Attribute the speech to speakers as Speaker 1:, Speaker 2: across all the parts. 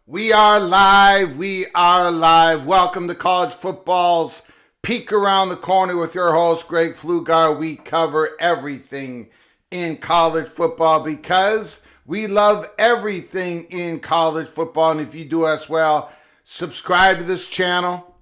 Speaker 1: We are live. We are live. Welcome to College Football's Peek Around the Corner with your host, Greg Pflugar. We cover everything in college football because we love everything in college football. And if you do as well, subscribe to this channel,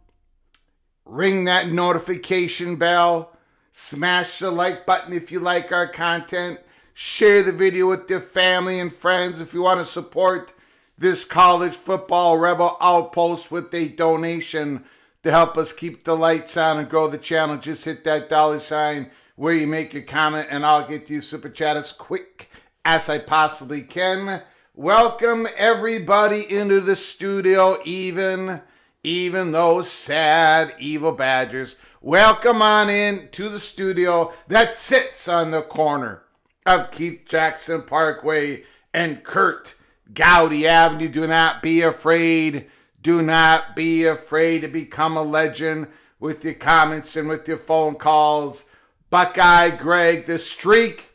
Speaker 1: ring that notification bell, smash the like button if you like our content, share the video with your family and friends if you want to support this college football rebel outpost with a donation to help us keep the lights on and grow the channel. Just hit that $ where you make your comment and I'll get to you super chat as quick as I possibly can. Welcome everybody into the studio, even those sad evil Badgers. Welcome on in to the studio that sits on the corner of Keith Jackson Parkway and Kurt Gowdy Avenue. Do not be afraid. Do not be afraid to become a legend with your comments and with your phone calls. Buckeye Greg, the streak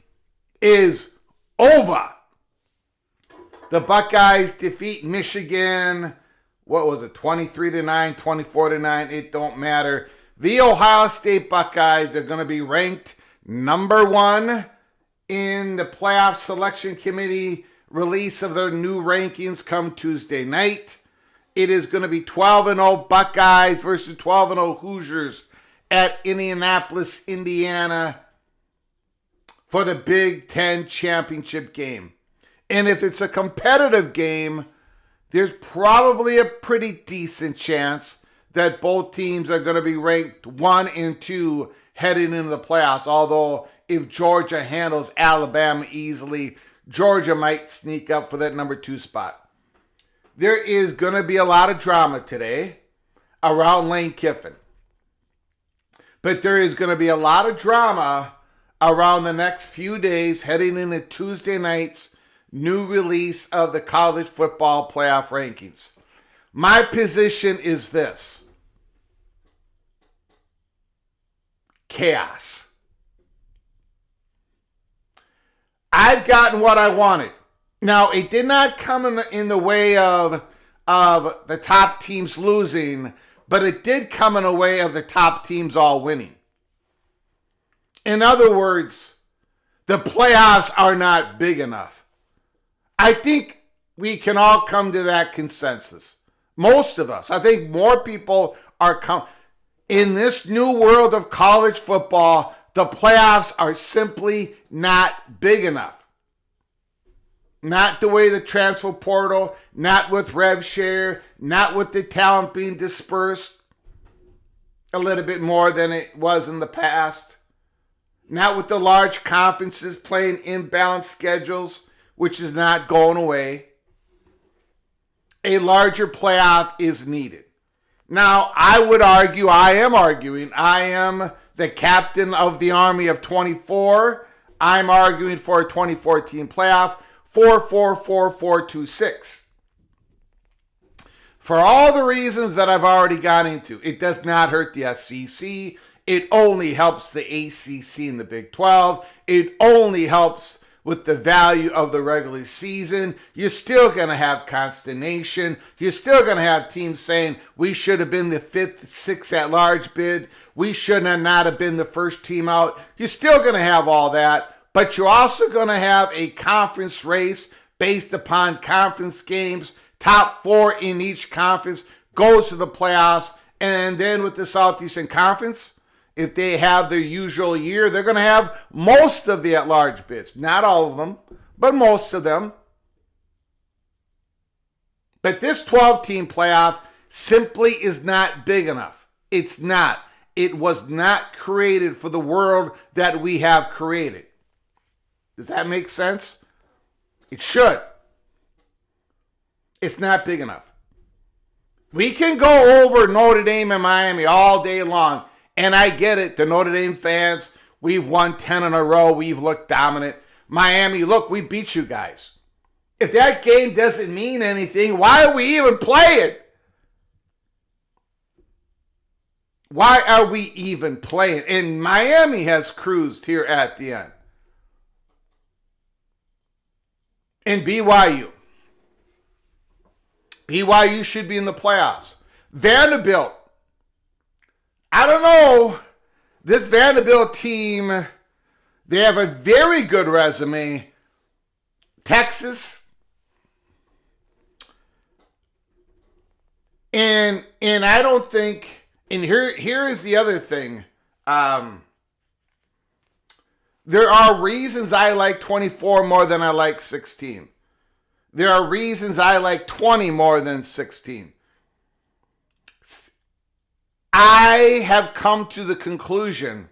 Speaker 1: is over. The Buckeyes defeat Michigan. What was it? 23-9, 24-9. It don't matter. The Ohio State Buckeyes are going to be ranked number 1 in the playoff selection committee release of their new rankings come Tuesday night. It is going to be 12-0 Buckeyes versus 12-0 Hoosiers at Indianapolis, Indiana for the Big Ten championship game. And if it's a competitive game, there's probably a pretty decent chance that both teams are going to be ranked 1 and 2 heading into the playoffs. Although if Georgia handles Alabama easily, Georgia might sneak up for that number 2 spot. There is going to be a lot of drama today around Lane Kiffin. But there is going to be a lot of drama around the next few days heading into Tuesday night's new release of the college football playoff rankings. My position is this: chaos. I've gotten what I wanted. Now, it did not come in the way of the top teams losing, but it did come in the way of the top teams all winning. In other words, the playoffs are not big enough. I think we can all come to that consensus. Most of us. I think more people are in this new world of college football, the playoffs are simply not big enough. Not the way the transfer portal, not with rev share, not with the talent being dispersed a little bit more than it was in the past. Not with the large conferences playing imbalanced schedules, which is not going away. A larger playoff is needed. Now, I would argue, I am the captain of the army of 24. I'm arguing for a 2014 playoff, 4-4-4-4-2-6. For all the reasons that I've already gone into, it does not hurt the SEC. It only helps the ACC and the Big 12. It only helps with the value of the regular season. You're still going to have consternation. You're still going to have teams saying, we should have been the 5th, 6th at-large bid. We should not have been the first team out. You're still going to have all that. But you're also going to have a conference race based upon conference games. Top 4 in each conference goes to the playoffs. And then with the Southeastern Conference, if they have their usual year, they're going to have most of the at-large bids. Not all of them, but most of them. But this 12-team playoff simply is not big enough. It's not. It was not created for the world that we have created. Does that make sense? It should. It's not big enough. We can go over Notre Dame and Miami all day long. And I get it. The Notre Dame fans, we've won 10 in a row. We've looked dominant. Miami, look, we beat you guys. If that game doesn't mean anything, why are we even playing? Why are we even playing? And Miami has cruised here at the end. And BYU. BYU should be in the playoffs. Vanderbilt. I don't know. This Vanderbilt team, they have a very good resume. Texas. And I don't think, and here is the other thing. There are reasons I like 24 more than I like 16. There are reasons I like 20 more than 16. I have come to the conclusion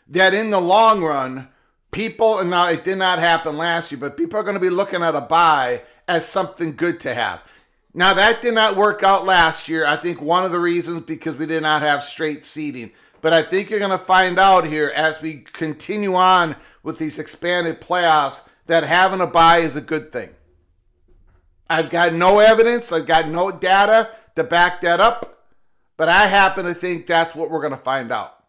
Speaker 1: that in the long run, people, and now it did not happen last year, but people are going to be looking at a bye as something good to have. Now, that did not work out last year. I think one of the reasons because we did not have straight seeding. But I think you're going to find out here as we continue on with these expanded playoffs that having a bye is a good thing. I've got no evidence. I've got no data to back that up. But I happen to think that's what we're going to find out.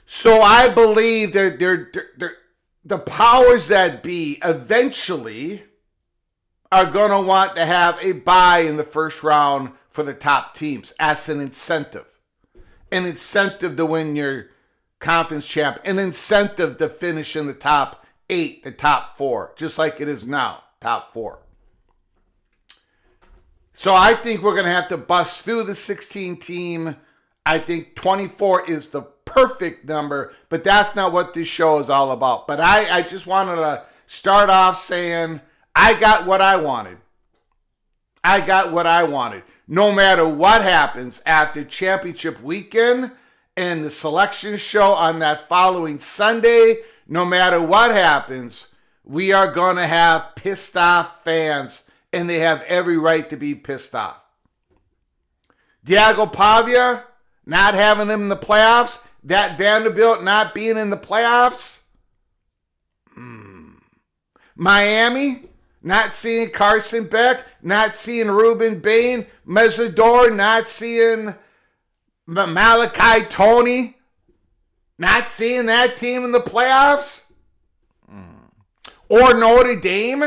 Speaker 1: So I believe the powers that be eventually are going to want to have a bye in the first round for the top teams as an incentive. An incentive to win your conference champ. An incentive to finish in the top 8, the top 4, just like it is now, top 4. So I think we're going to have to bust through the 16 team. I think 24 is the perfect number, but that's not what this show is all about. But I just wanted to start off saying I got what I wanted. I got what I wanted. No matter what happens after championship weekend and the selection show on that following Sunday, no matter what happens, we are going to have pissed off fans, and they have every right to be pissed off. Diego Pavia, not having them in the playoffs, that Vanderbilt not being in the playoffs. Miami, not seeing Carson Beck, not seeing Ruben Bain, Mesidor, not seeing Malachi Tony, not seeing that team in the playoffs. Or Notre Dame.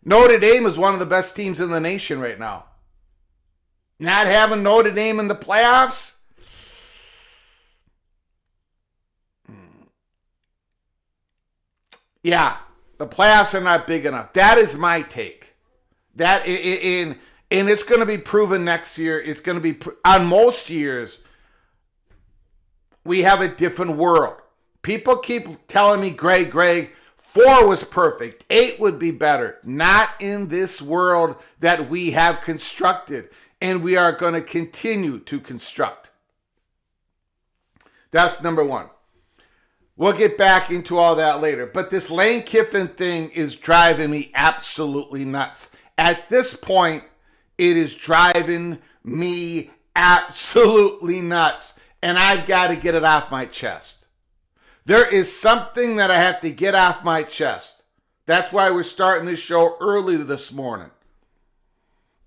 Speaker 1: Notre Dame is one of the best teams in the nation right now. Not having Notre Dame in the playoffs. Yeah, the playoffs are not big enough. That is my take. And it's going to be proven next year. It's going to be on most years. We have a different world. People keep telling me, Greg, 4 was perfect. 8 would be better. Not in this world that we have constructed, and we are going to continue to construct. That's number 1. We'll get back into all that later. But this Lane Kiffin thing is driving me absolutely nuts. At this point, it is driving me absolutely nuts. And I've got to get it off my chest. There is something that I have to get off my chest. That's why we're starting this show early this morning.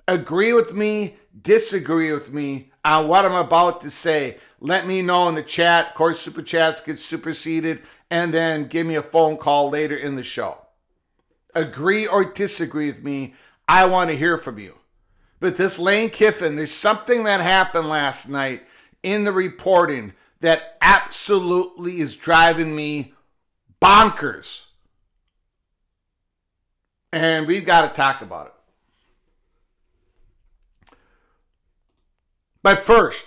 Speaker 1: Agree with me, disagree with me on what I'm about to say. Let me know in the chat. Of course, Super Chats get superseded. And then give me a phone call later in the show. Agree or disagree with me. I want to hear from you. But this Lane Kiffin, there's something that happened last night in the reporting that absolutely is driving me bonkers. And we've got to talk about it. But first,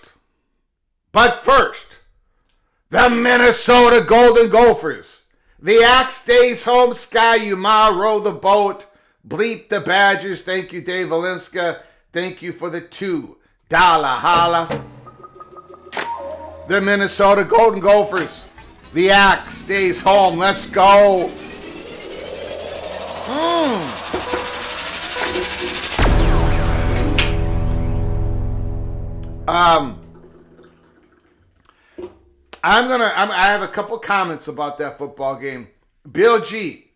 Speaker 1: the Minnesota Golden Gophers. The axe stays home, Sky Yuma, row the boat, bleep the Badgers. Thank you, Dave Valinska. Thank you for the $2 holla. The Minnesota Golden Gophers. The axe stays home. Let's go. I have a couple comments about that football game. Bill G,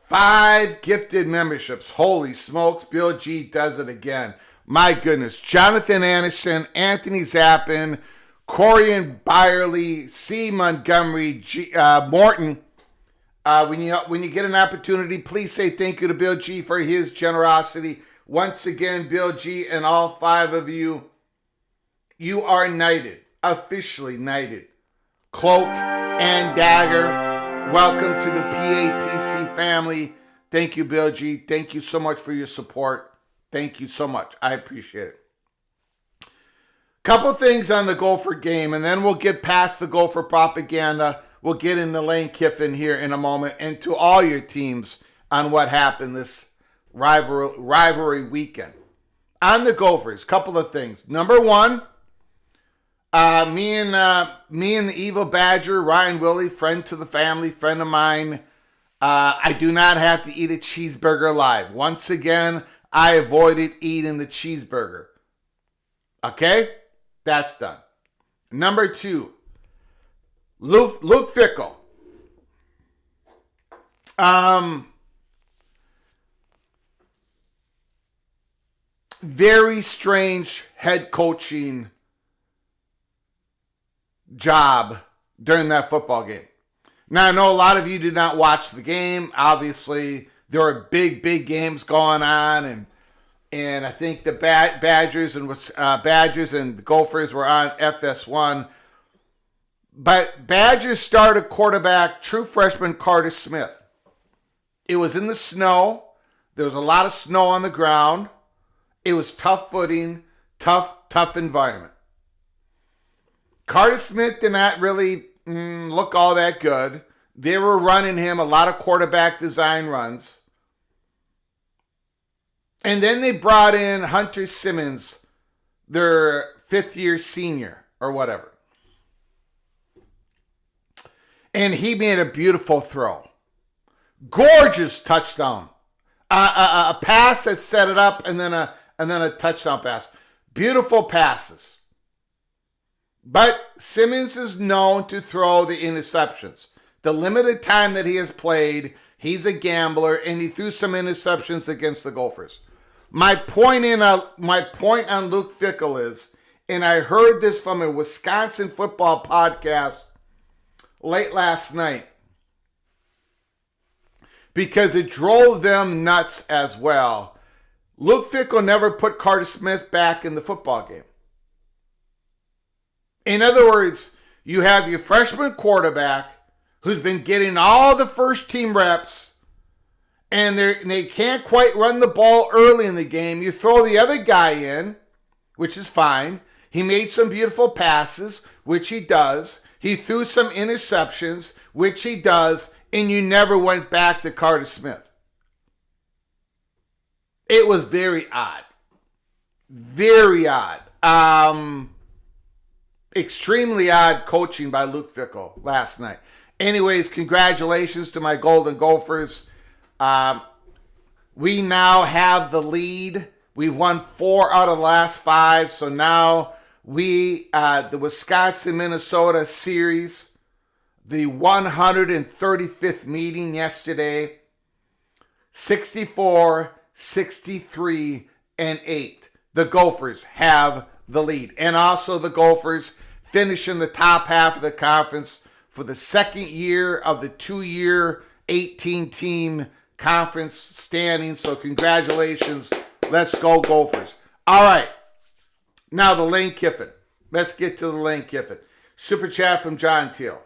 Speaker 1: 5 gifted memberships. Holy smokes, Bill G does it again. My goodness. Jonathan Anderson, Anthony Zappin, Corian Byerly, C. Montgomery, Morton. When you get an opportunity, please say thank you to Bill G for his generosity. Once again, Bill G and all 5 of you, you are knighted, officially knighted. Cloak and Dagger, welcome to the PATC family. Thank you, Bill G. Thank you so much for your support. Thank you so much. I appreciate it. Couple things on the Gopher game, and then we'll get past the Gopher propaganda. We'll get into Lane Kiffin here in a moment, and to all your teams on what happened this rivalry weekend. On the Gophers, couple of things. Number 1, me and the evil Badger, Ryan Willie, friend to the family, friend of mine. I do not have to eat a cheeseburger live. Once again, I avoided eating the cheeseburger. Okay? That's done. Number 2, Luke Fickell. Very strange head coaching job during that football game. Now, I know a lot of you did not watch the game. Obviously, there were big games going on, and I think the Badgers and the Gophers were on FS1. But Badgers started quarterback, true freshman Carter Smith. It was in the snow. There was a lot of snow on the ground. It was tough footing, tough environment. Carter Smith did not really look all that good. They were running him a lot of quarterback design runs. And then they brought in Hunter Simmons, their 5th-year senior or whatever. And he made a beautiful throw. Gorgeous touchdown. A pass that set it up and then a touchdown pass. Beautiful passes. But Simmons is known to throw the interceptions. The limited time that he has played, he's a gambler, and he threw some interceptions against the Gophers. My point on Luke Fickell is, and I heard this from a Wisconsin football podcast late last night, because it drove them nuts as well. Luke Fickell never put Carter Smith back in the football game. In other words, you have your freshman quarterback who's been getting all the first team reps, and they can't quite run the ball early in the game. You throw the other guy in, which is fine. He made some beautiful passes, which he does. He threw some interceptions, which he does, and you never went back to Carter Smith. It was very odd. Very odd. Extremely odd coaching by Luke Fickell last night. Anyways, congratulations to my Golden Gophers. We now have the lead. We've won 4 out of the last 5. So now the Wisconsin-Minnesota series, the 135th meeting yesterday, 64, 63, and 8. The Gophers have the lead. And also the Gophers finish in the top half of the conference for the second year of the 2-year 18-team conference standings. So congratulations. Let's go Gophers. All right. Now the Lane Kiffin. Let's get to the Lane Kiffin. Super chat from John Teal.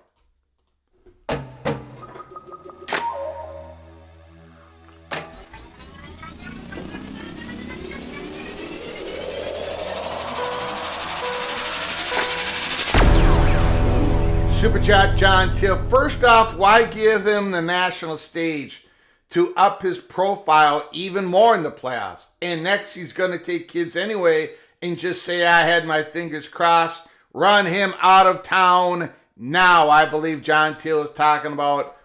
Speaker 1: Super chat, John Till. First off, why give him the national stage to up his profile even more in the playoffs? And next, he's going to take kids anyway and just say, I had my fingers crossed. Run him out of town now. I believe John Till is talking about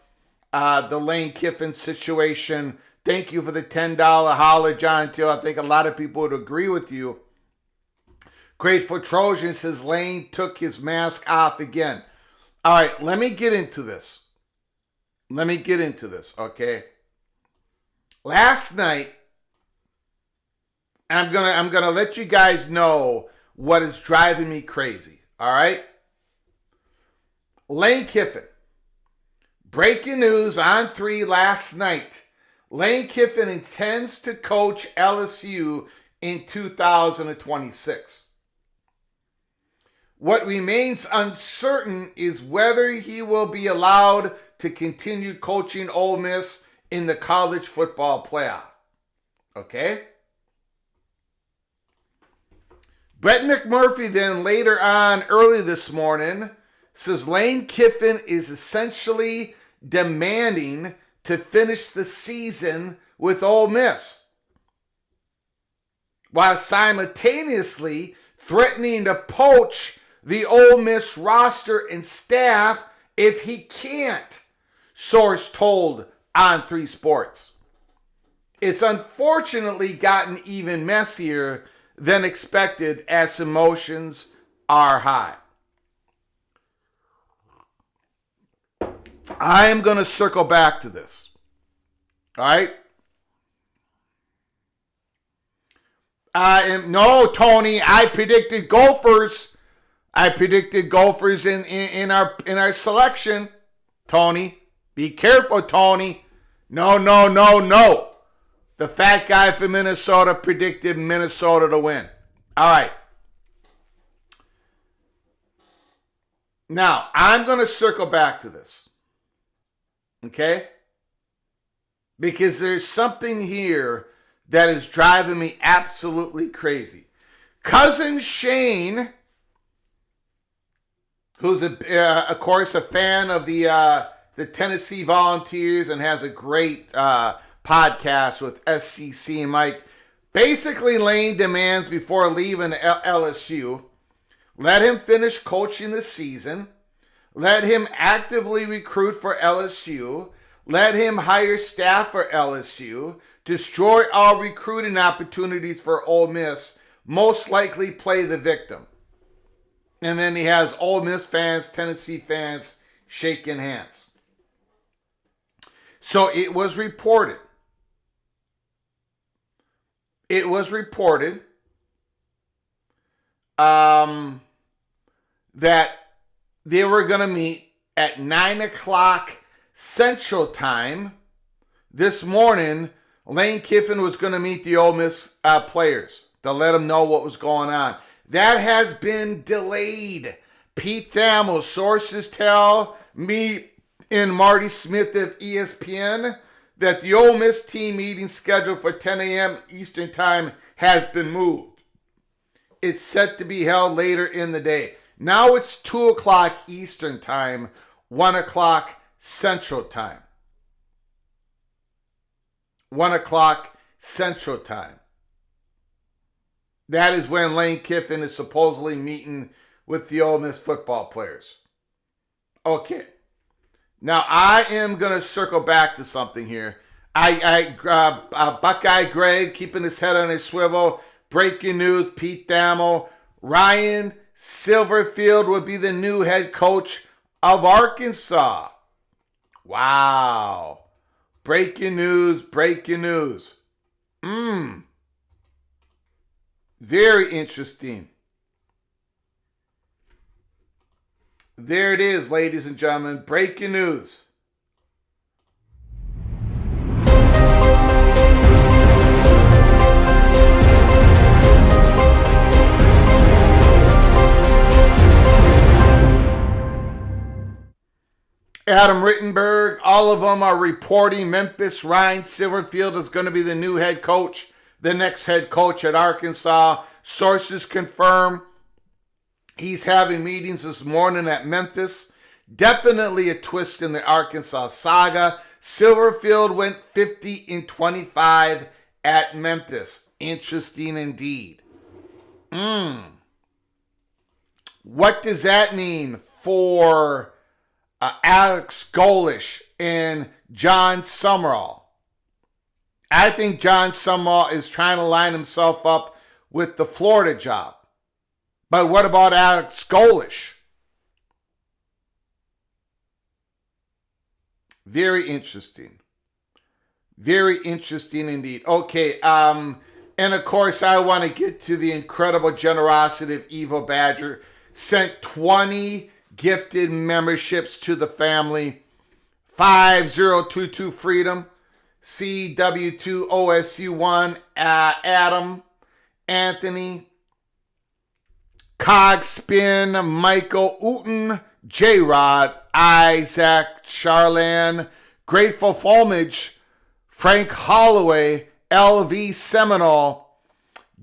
Speaker 1: the Lane Kiffin situation. Thank you for the $10 holler, John Till. I think a lot of people would agree with you. Grateful Trojan says Lane took his mask off again. All right, let me get into this. Okay? Last night, I'm gonna let you guys know what is driving me crazy. All right? Lane Kiffin. Breaking news on 3 last night. Lane Kiffin intends to coach LSU in 2026. What remains uncertain is whether he will be allowed to continue coaching Ole Miss in the college football playoff. Okay? Brett McMurphy then later on early this morning says Lane Kiffin is essentially demanding to finish the season with Ole Miss, while simultaneously threatening to poach the Ole Miss roster and staff if he can't, source told On 3 Sports. It's unfortunately gotten even messier than expected as emotions are high. I am going to circle back to this. All right? No, Tony, I predicted Gophers. I predicted Gophers in our selection. Tony, be careful, Tony. No. The fat guy from Minnesota predicted Minnesota to win. All right. Now, I'm going to circle back to this. Okay? Because there's something here that is driving me absolutely crazy. Cousin Shane, who's of course a fan of the Tennessee Volunteers and has a great podcast with SCC and Mike. Basically, Lane demands before leaving LSU, let him finish coaching the season, let him actively recruit for LSU, let him hire staff for LSU, destroy all recruiting opportunities for Ole Miss, most likely play the victim. And then he has Ole Miss fans, Tennessee fans shaking hands. So it was reported. That they were going to meet at 9 o'clock Central Time this morning. Lane Kiffin was going to meet the Ole Miss players to let them know what was going on. That has been delayed. Pete Thamel, sources tell me and Marty Smith of ESPN that the Ole Miss team meeting scheduled for 10 a.m. Eastern Time has been moved. It's set to be held later in the day. Now it's 2 o'clock Eastern Time, 1 o'clock Central Time. 1 o'clock Central Time. That is when Lane Kiffin is supposedly meeting with the Ole Miss football players. Okay. Now, I am going to circle back to something here. Buckeye Greg keeping his head on his swivel. Breaking news, Pete Thamel. Ryan Silverfield would be the new head coach of Arkansas. Wow. Breaking news. Very interesting. There it is, ladies and gentlemen. Breaking news. Adam Rittenberg, all of them are reporting Memphis. Ryan Silverfield is going to be the new head coach, the next head coach at Arkansas. Sources confirm he's having meetings this morning at Memphis. Definitely a twist in the Arkansas saga. Silverfield went 50-25 at Memphis. Interesting indeed. What does that mean for Alex Golish and John Sumrall? I think John Sumrall is trying to line himself up with the Florida job. But what about Alex Golish? Very interesting. Very interesting indeed. Okay, and of course I want to get to the incredible generosity of Evo Badger. Sent 20 gifted memberships to the family. 5022 Freedom, CW2 OSU1, Adam, Anthony, Cogspin, Michael Uten, J-Rod, Isaac, Charlan, Grateful Foliage, Frank Holloway, LV Seminole,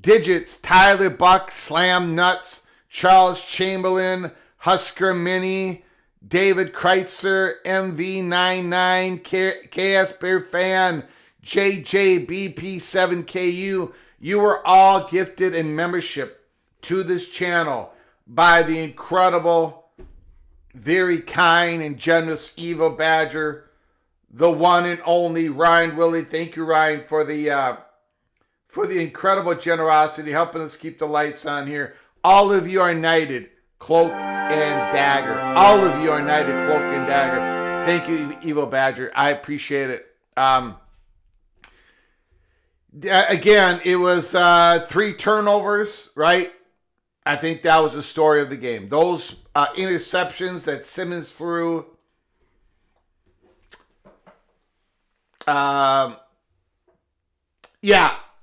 Speaker 1: Digits, Tyler Buck, Slam Nuts, Charles Chamberlain, Husker Mini, David Kreitzer, MV99, KS Bear Fan, JJBP7KU. You were all gifted a membership to this channel by the incredible, very kind and generous Evo Badger, the one and only Ryan Willie. Thank you, Ryan, for the incredible generosity, helping us keep the lights on here. All of you are knighted, cloak and dagger. All of you are knighted, cloak and dagger. Thank you, Evo Badger. I appreciate it. Again, it was 3 turnovers, right? I think that was the story of the game. Those interceptions that Simmons threw. Yeah,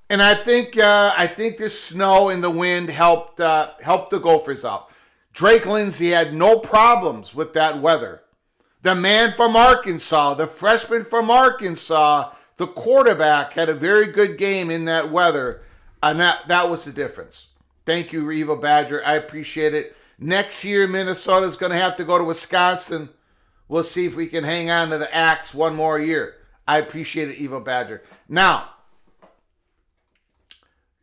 Speaker 1: and I think the snow and the wind helped the Gophers out. Drake Lindsay had no problems with that weather. The man from Arkansas, the freshman from Arkansas, the quarterback had a very good game in that weather, and that was the difference. Thank you, Evo Badger. I appreciate it. Next year, Minnesota's going to have to go to Wisconsin. We'll see if we can hang on to the axe one more year. I appreciate it, Evo Badger. Now,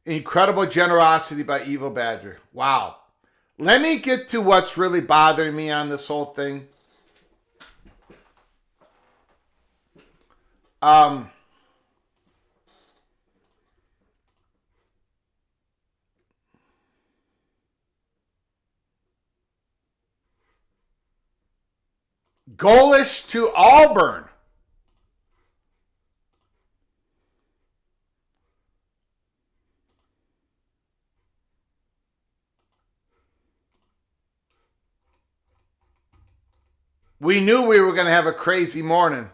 Speaker 1: incredible generosity by Evo Badger. Wow. Let me get to what's really bothering me on this whole thing. Goalish to Auburn. We knew we were going to have a crazy morning.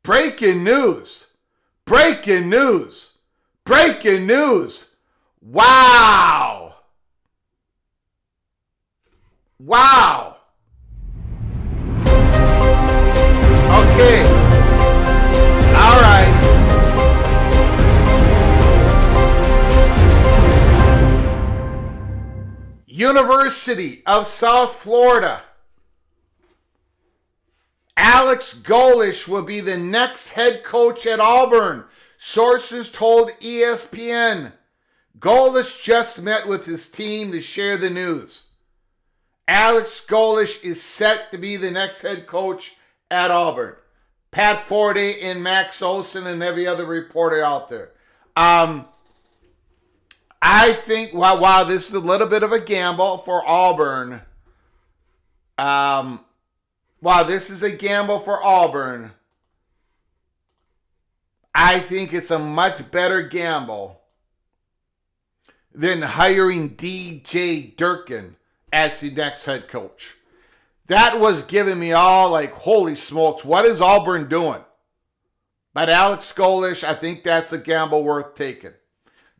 Speaker 1: Breaking news. Breaking news. Breaking news. Wow. Wow. Okay. All right. University of South Florida. Alex Golesh will be the next head coach at Auburn, sources told ESPN. Golesh just met with his team to share the news. Alex Golesh is set to be the next head coach at Auburn. Pat Forte and Max Olson and every other reporter out there. I think, while this is a little bit of a gamble for Auburn, while this is a gamble for Auburn, I think it's a much better gamble than hiring DJ Durkin as the next head coach. That was giving me all like, holy smokes, what is Auburn doing? But Alex Golesh, I think that's a gamble worth taking.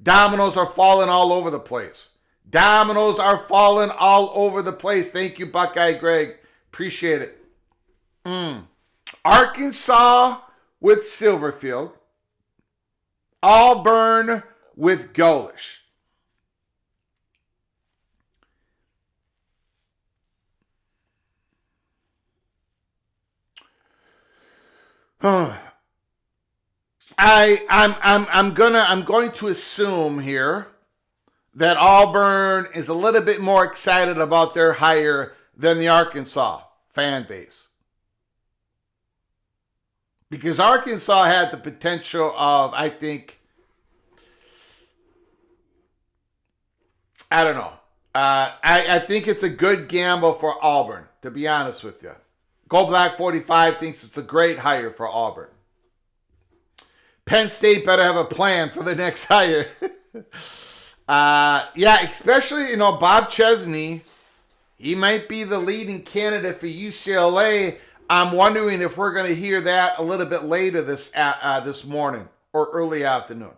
Speaker 1: Dominoes are falling all over the place. Dominoes are falling all over the place. Thank you, Buckeye Greg. Appreciate it. Arkansas with Silverfield. Auburn with Golesh. I'm going to assume here that Auburn is a little bit more excited about their hire than the Arkansas fan base. Because Arkansas had the potential of, I think, I don't know. I think it's a good gamble for Auburn, to be honest with you. Go Black 45 thinks it's a great hire for Auburn. Penn State better have a plan for the next hire. Yeah, especially, Bob Chesney. He might be the leading candidate for UCLA. I'm wondering if we're going to hear that a little bit later this morning or early afternoon.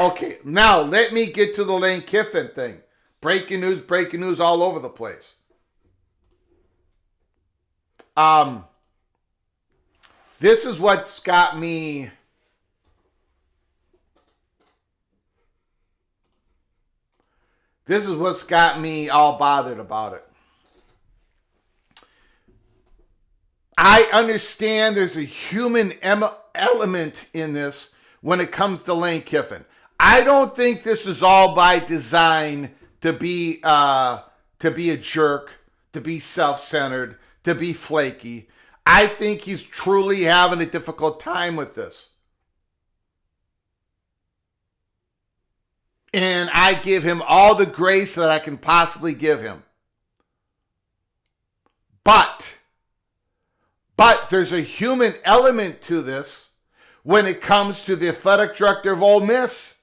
Speaker 1: Okay, now let me get to the Lane Kiffin thing. Breaking news all over the place. This is what's got me... This is what's got me all bothered about it. I understand there's a human element in this when it comes to Lane Kiffin. I don't think this is all by design to be a jerk, to be self-centered, to be flaky. I think he's truly having a difficult time with this. And I give him all the grace that I can possibly give him. But there's a human element to this when it comes to the athletic director of Ole Miss,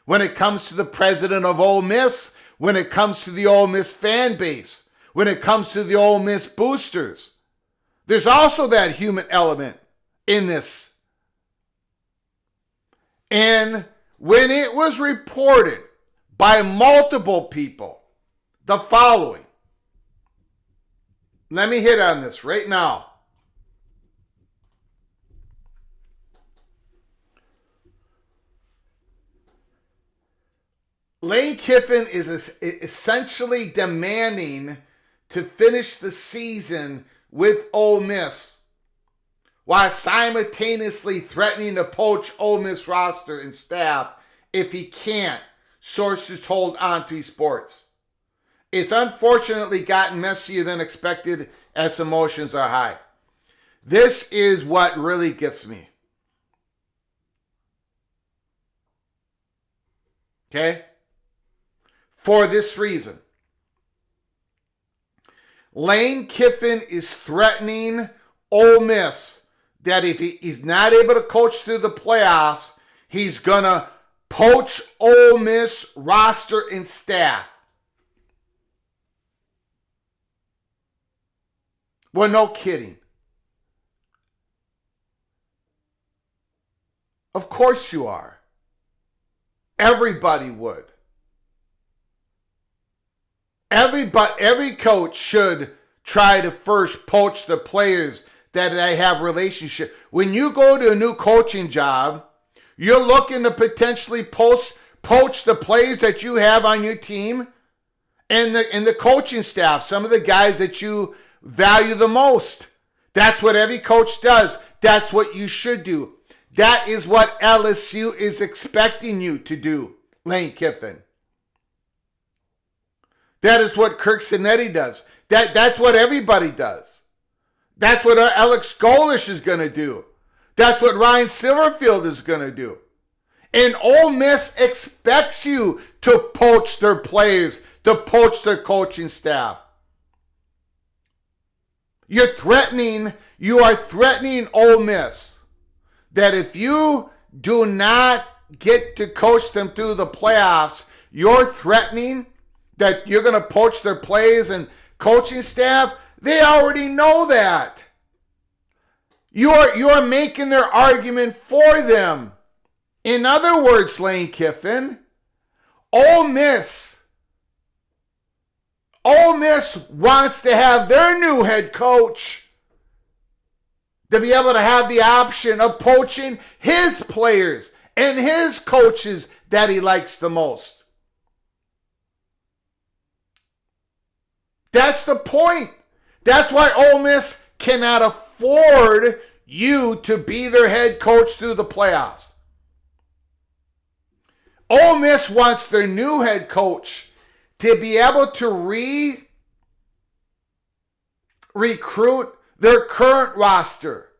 Speaker 1: when it comes to the president of Ole Miss, when it comes to the Ole Miss fan base, when it comes to the Ole Miss boosters. There's also that human element in this. And when it was reported by multiple people, the following. Let me hit on this right now. Lane Kiffin is essentially demanding to finish the season with Ole Miss, while simultaneously threatening to poach Ole Miss roster and staff if he can't, sources told On3 Sports. It's unfortunately gotten messier than expected as emotions are high. This is what really gets me. Okay? For this reason. Lane Kiffin is threatening Ole Miss that if he's not able to coach through the playoffs, he's going to poach Ole Miss roster and staff. Well, no kidding. Of course you are. Everybody would. Every coach should try to first poach the players that they have relationship. When you go to a new coaching job, you're looking to potentially poach the players that you have on your team and the coaching staff, some of the guys that you value the most. That's what every coach does. That's what you should do. That is what LSU is expecting you to do, Lane Kiffin. That is what Kirk Cinetti does. That's what everybody does. That's what Alex Golish is going to do. That's what Ryan Silverfield is going to do. And Ole Miss expects you to poach their players, to poach their coaching staff. You are threatening Ole Miss that if you do not get to coach them through the playoffs, you're threatening that you're going to poach their players and coaching staff. They already know that. You're making their argument for them. In other words, Lane Kiffin, Ole Miss wants to have their new head coach to be able to have the option of poaching his players and his coaches that he likes the most. That's the point. That's why Ole Miss cannot afford you to be their head coach through the playoffs. Ole Miss wants their new head coach to be able to recruit their current roster,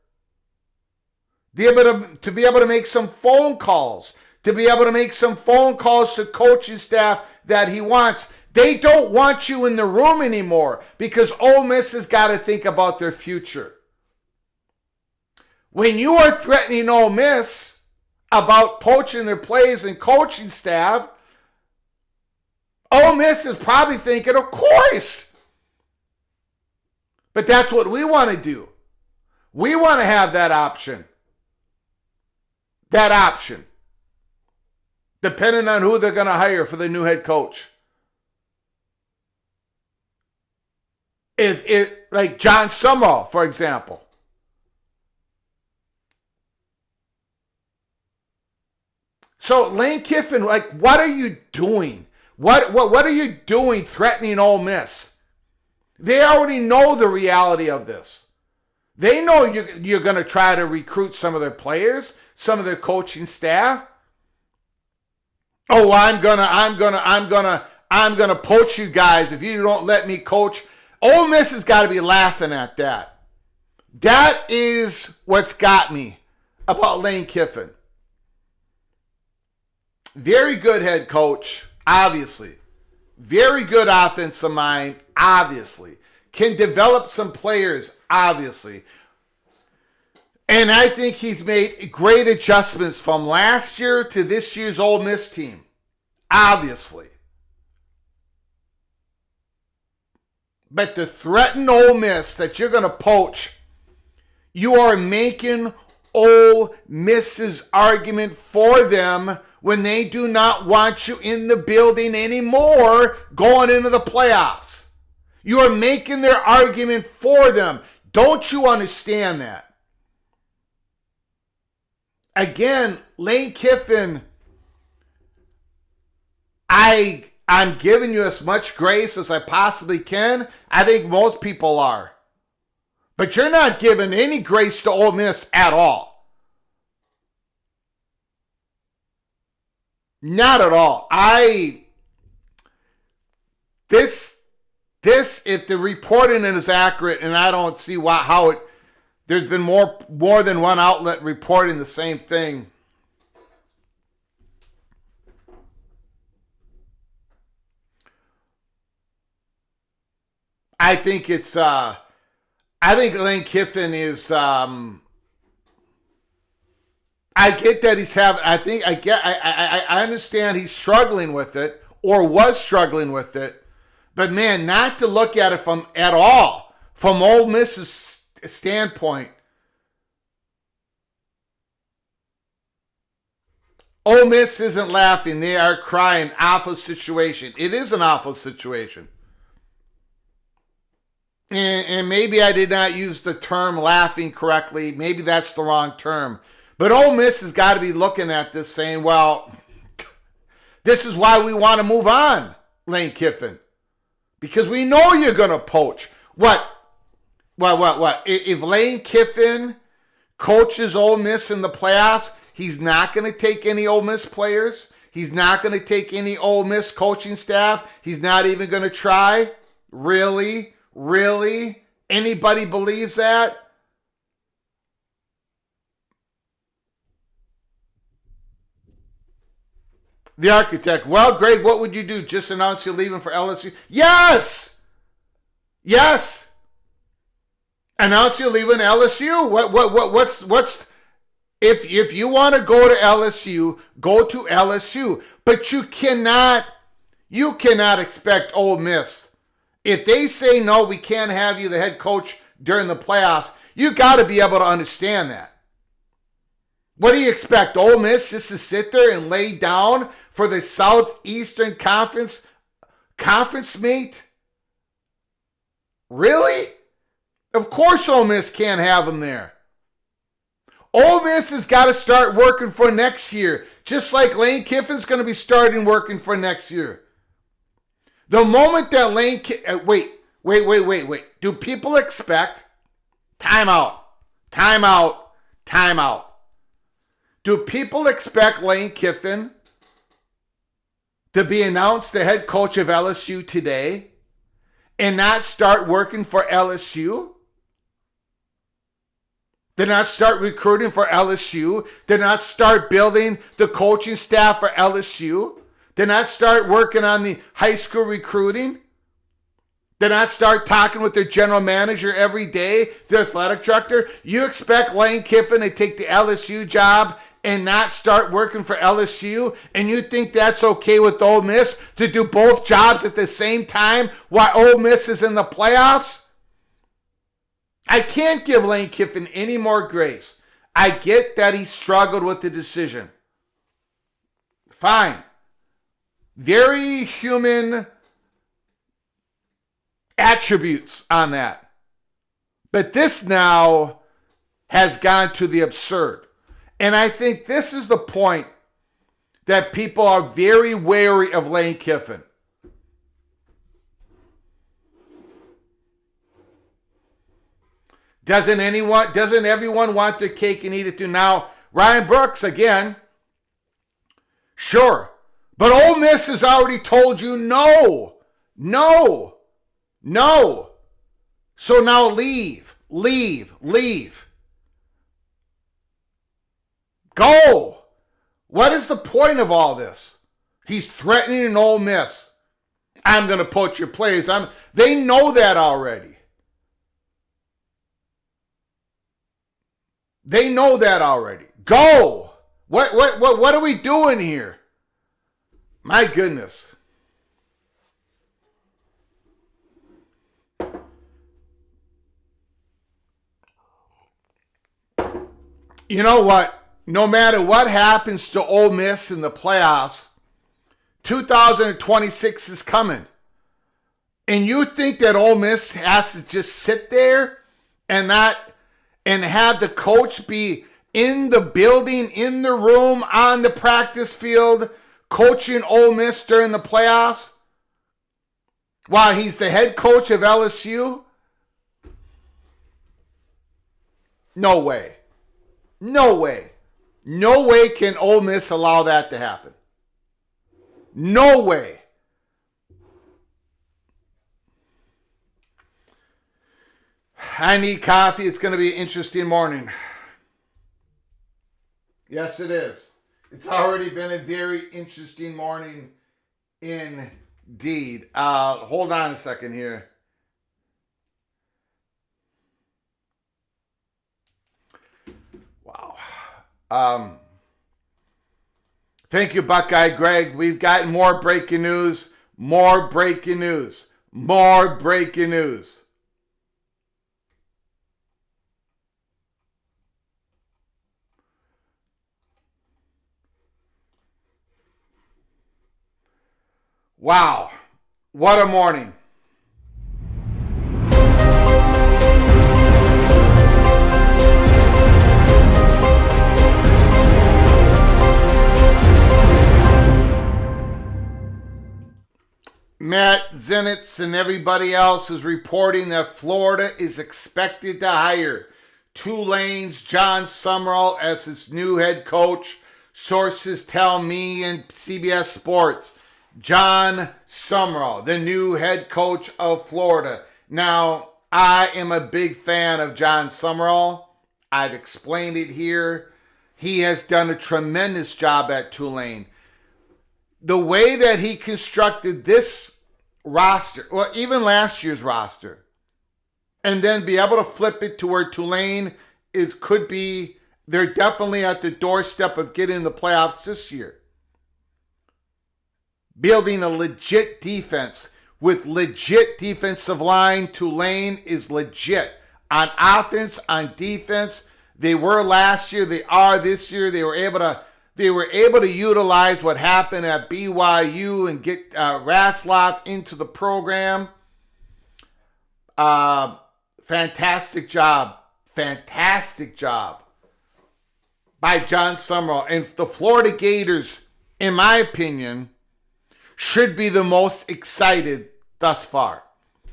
Speaker 1: to be able to make some phone calls, to coaching staff that he wants. They don't want you in the room anymore because Ole Miss has got to think about their future. When you are threatening Ole Miss about poaching their players and coaching staff, Ole Miss is probably thinking, of course. But that's what we want to do. We want to have that option. That option. Depending on who they're going to hire for the new head coach. If like John Sumrall, for example. So Lane Kiffin, like, what are you doing? What are you doing threatening Ole Miss? They already know the reality of this. They know you're going to try to recruit some of their players, some of their coaching staff. Oh, I'm gonna poach you guys if you don't let me coach. Ole Miss has got to be laughing at that. That is what's got me about Lane Kiffin. Very good head coach, obviously. Very good offensive mind, obviously. Can develop some players, obviously. And I think he's made great adjustments from last year to this year's Ole Miss team, obviously. But to threaten Ole Miss that you're going to poach, you are making Ole Miss's argument for them when they do not want you in the building anymore going into the playoffs. You are making their argument for them. Don't you understand that? Again, Lane Kiffin, I'm giving you as much grace as I possibly can. I think most people are. But you're not giving any grace to Ole Miss at all. Not at all. If the reporting is accurate, and I don't see how it, there's been more than one outlet reporting the same thing. I think it's I think Lane Kiffin is I get that he's having I understand he's struggling with it or was struggling with it, but man, not to look at it from Ole Miss's standpoint. Ole Miss isn't laughing. They are crying. Awful situation. It is an awful situation. And maybe I did not use the term laughing correctly. Maybe that's the wrong term. But Ole Miss has got to be looking at this saying, well, this is why we want to move on, Lane Kiffin. Because we know you're going to poach. What? If Lane Kiffin coaches Ole Miss in the playoffs, he's not going to take any Ole Miss players. He's not going to take any Ole Miss coaching staff. He's not even going to try. Really? Really? Anybody believes that? The architect. Well, Greg, what would you do? Just announce you're leaving for LSU? Yes! Yes! Announce you're leaving LSU. What's if you want to go to LSU, go to LSU. But you cannot expect Ole Miss. If they say no, we can't have you the head coach during the playoffs, you got to be able to understand that. What do you expect? Ole Miss just to sit there and lay down for the Southeastern Conference mate? Really? Of course Ole Miss can't have them there. Ole Miss has got to start working for next year, just like Lane Kiffin's going to be starting working for next year. The moment that Lane Kiffin... Wait. Do people expect... Time out. Do people expect Lane Kiffin to be announced the head coach of LSU today and not start working for LSU? Did not start recruiting for LSU? Did not start building the coaching staff for LSU? Did not start working on the high school recruiting? Did not start talking with their general manager every day, their athletic director? You expect Lane Kiffin to take the LSU job and not start working for LSU? And you think that's okay with Ole Miss to do both jobs at the same time while Ole Miss is in the playoffs? I can't give Lane Kiffin any more grace. I get that he struggled with the decision. Fine. Very human attributes on that. But this now has gone to the absurd. And I think this is the point that people are very wary of Lane Kiffin. Doesn't everyone want their cake and eat it too? Now, Ryan Brooks, again, sure. But Ole Miss has already told you no. So now leave. Go. What is the point of all this? He's threatening an Ole Miss. I'm going to poach your players. They know that already. Go. What are we doing here? My goodness. You know what? No matter what happens to Ole Miss in the playoffs, 2026 is coming. And you think that Ole Miss has to just sit there and have the coach be in the building, in the room, on the practice field, coaching Ole Miss during the playoffs while he's the head coach of LSU? No way. No way can Ole Miss allow that to happen. No way. I need coffee. It's going to be an interesting morning. Yes, it is. It's already been a very interesting morning indeed. Hold on a second here. Thank you, Buckeye Greg. We've got more breaking news. More breaking news. More breaking news. Wow. What a morning. Matt Zenitz and everybody else is reporting that Florida is expected to hire Tulane's John Sumrall as its new head coach. Sources tell me in CBS Sports, John Sumrall, the new head coach of Florida. Now, I am a big fan of John Sumrall. I've explained it here. He has done a tremendous job at Tulane. The way that he constructed this roster, well, even last year's roster, and then be able to flip it to where Tulane could be, they're definitely at the doorstep of getting in the playoffs this year. Building a legit defense with legit defensive line. Tulane is legit on offense, on defense. They were last year. They are this year. They were able to utilize what happened at BYU and get Rasloff into the program. Fantastic job. Fantastic job by John Sumrall. And the Florida Gators, in my opinion, should be the most excited thus far.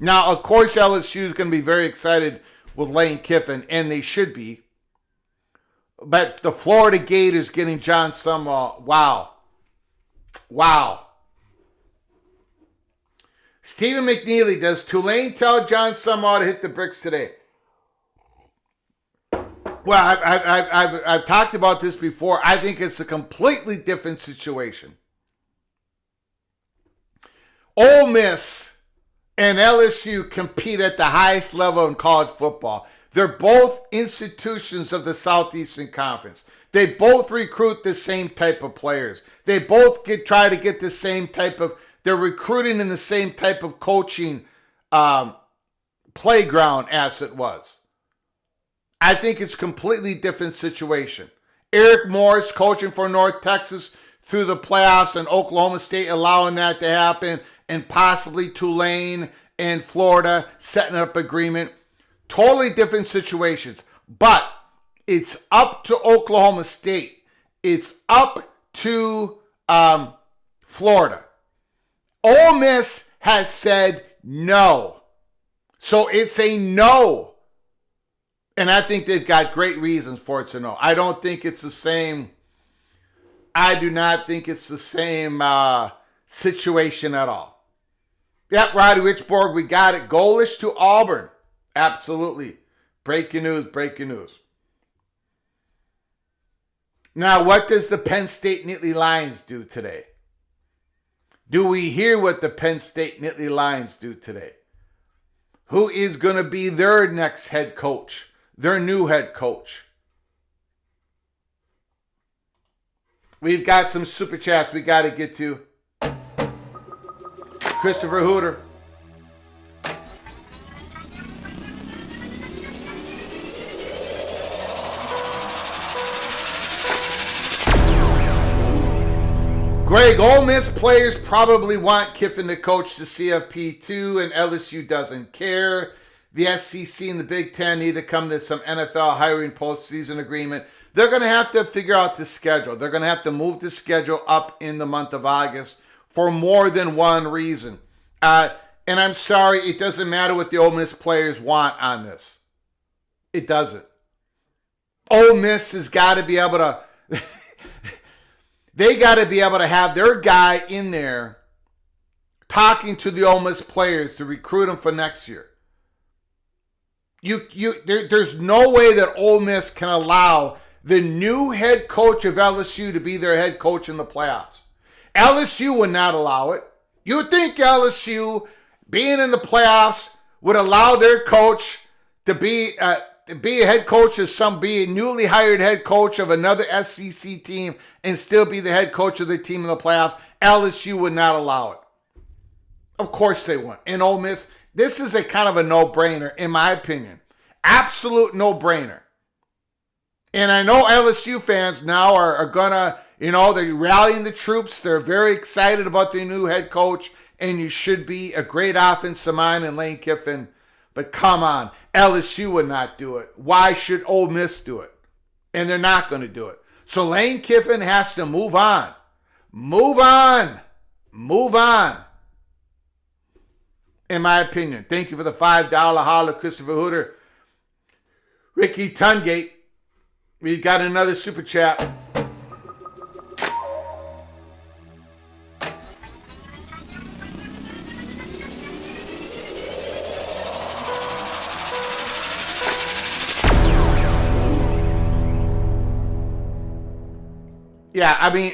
Speaker 1: Now, of course, LSU is going to be very excited with Lane Kiffin, and they should be. But the Florida Gators getting John Sumrall, wow. Wow. Stephen McNeely, does Tulane tell John Sumrall to hit the bricks today? Well, I've talked about this before. I think it's a completely different situation. Ole Miss and LSU compete at the highest level in college football. They're both institutions of the Southeastern Conference. They both recruit the same type of players. They both try to get the same type of, they're recruiting in the same type of coaching playground as it was. I think it's a completely different situation. Eric Morris coaching for North Texas through the playoffs, and Oklahoma State allowing that to happen, and possibly Tulane and Florida setting up agreement. Totally different situations. But it's up to Oklahoma State. It's up to Florida. Ole Miss has said no. So it's a no. And I think they've got great reasons for it to no. I don't think it's the same. I do not think it's the same situation at all. Yep, Roddy Richborg, we got it. Goalish to Auburn. Absolutely. Breaking news, breaking news. Now, what does the Penn State Nittany Lions do today? Do we hear what the Penn State Nittany Lions do today? Who is going to be their next head coach? Their new head coach? We've got some super chats we got to get to. Christopher Hooter. Greg, Ole Miss players probably want Kiffin to coach the CFP too, and LSU doesn't care. The SEC and the Big Ten need to come to some NFL hiring postseason agreement. They're going to have to figure out the schedule. They're going to have to move the schedule up in the month of August for more than one reason. And I'm sorry, it doesn't matter what the Ole Miss players want on this. It doesn't. Ole Miss has got to be able to... They got to be able to have their guy in there talking to the Ole Miss players to recruit them for next year. There's no way that Ole Miss can allow the new head coach of LSU to be their head coach in the playoffs. LSU would not allow it. You would think LSU, being in the playoffs, would allow their coach to be be a head coach of be a newly hired head coach of another SEC team and still be the head coach of the team in the playoffs. LSU would not allow it. Of course they wouldn't. And Ole Miss, this is a kind of a no-brainer, in my opinion. Absolute no-brainer. And I know LSU fans now are going to, they're rallying the troops. They're very excited about their new head coach, and you should be a great offensive mind in Lane Kiffin. But come on, LSU would not do it. Why should Ole Miss do it? And they're not going to do it. So Lane Kiffin has to move on. Move on. Move on. In my opinion. Thank you for the $5 holler, Christopher Hooter. Ricky Tungate. We've got another super chat. Yeah, I mean,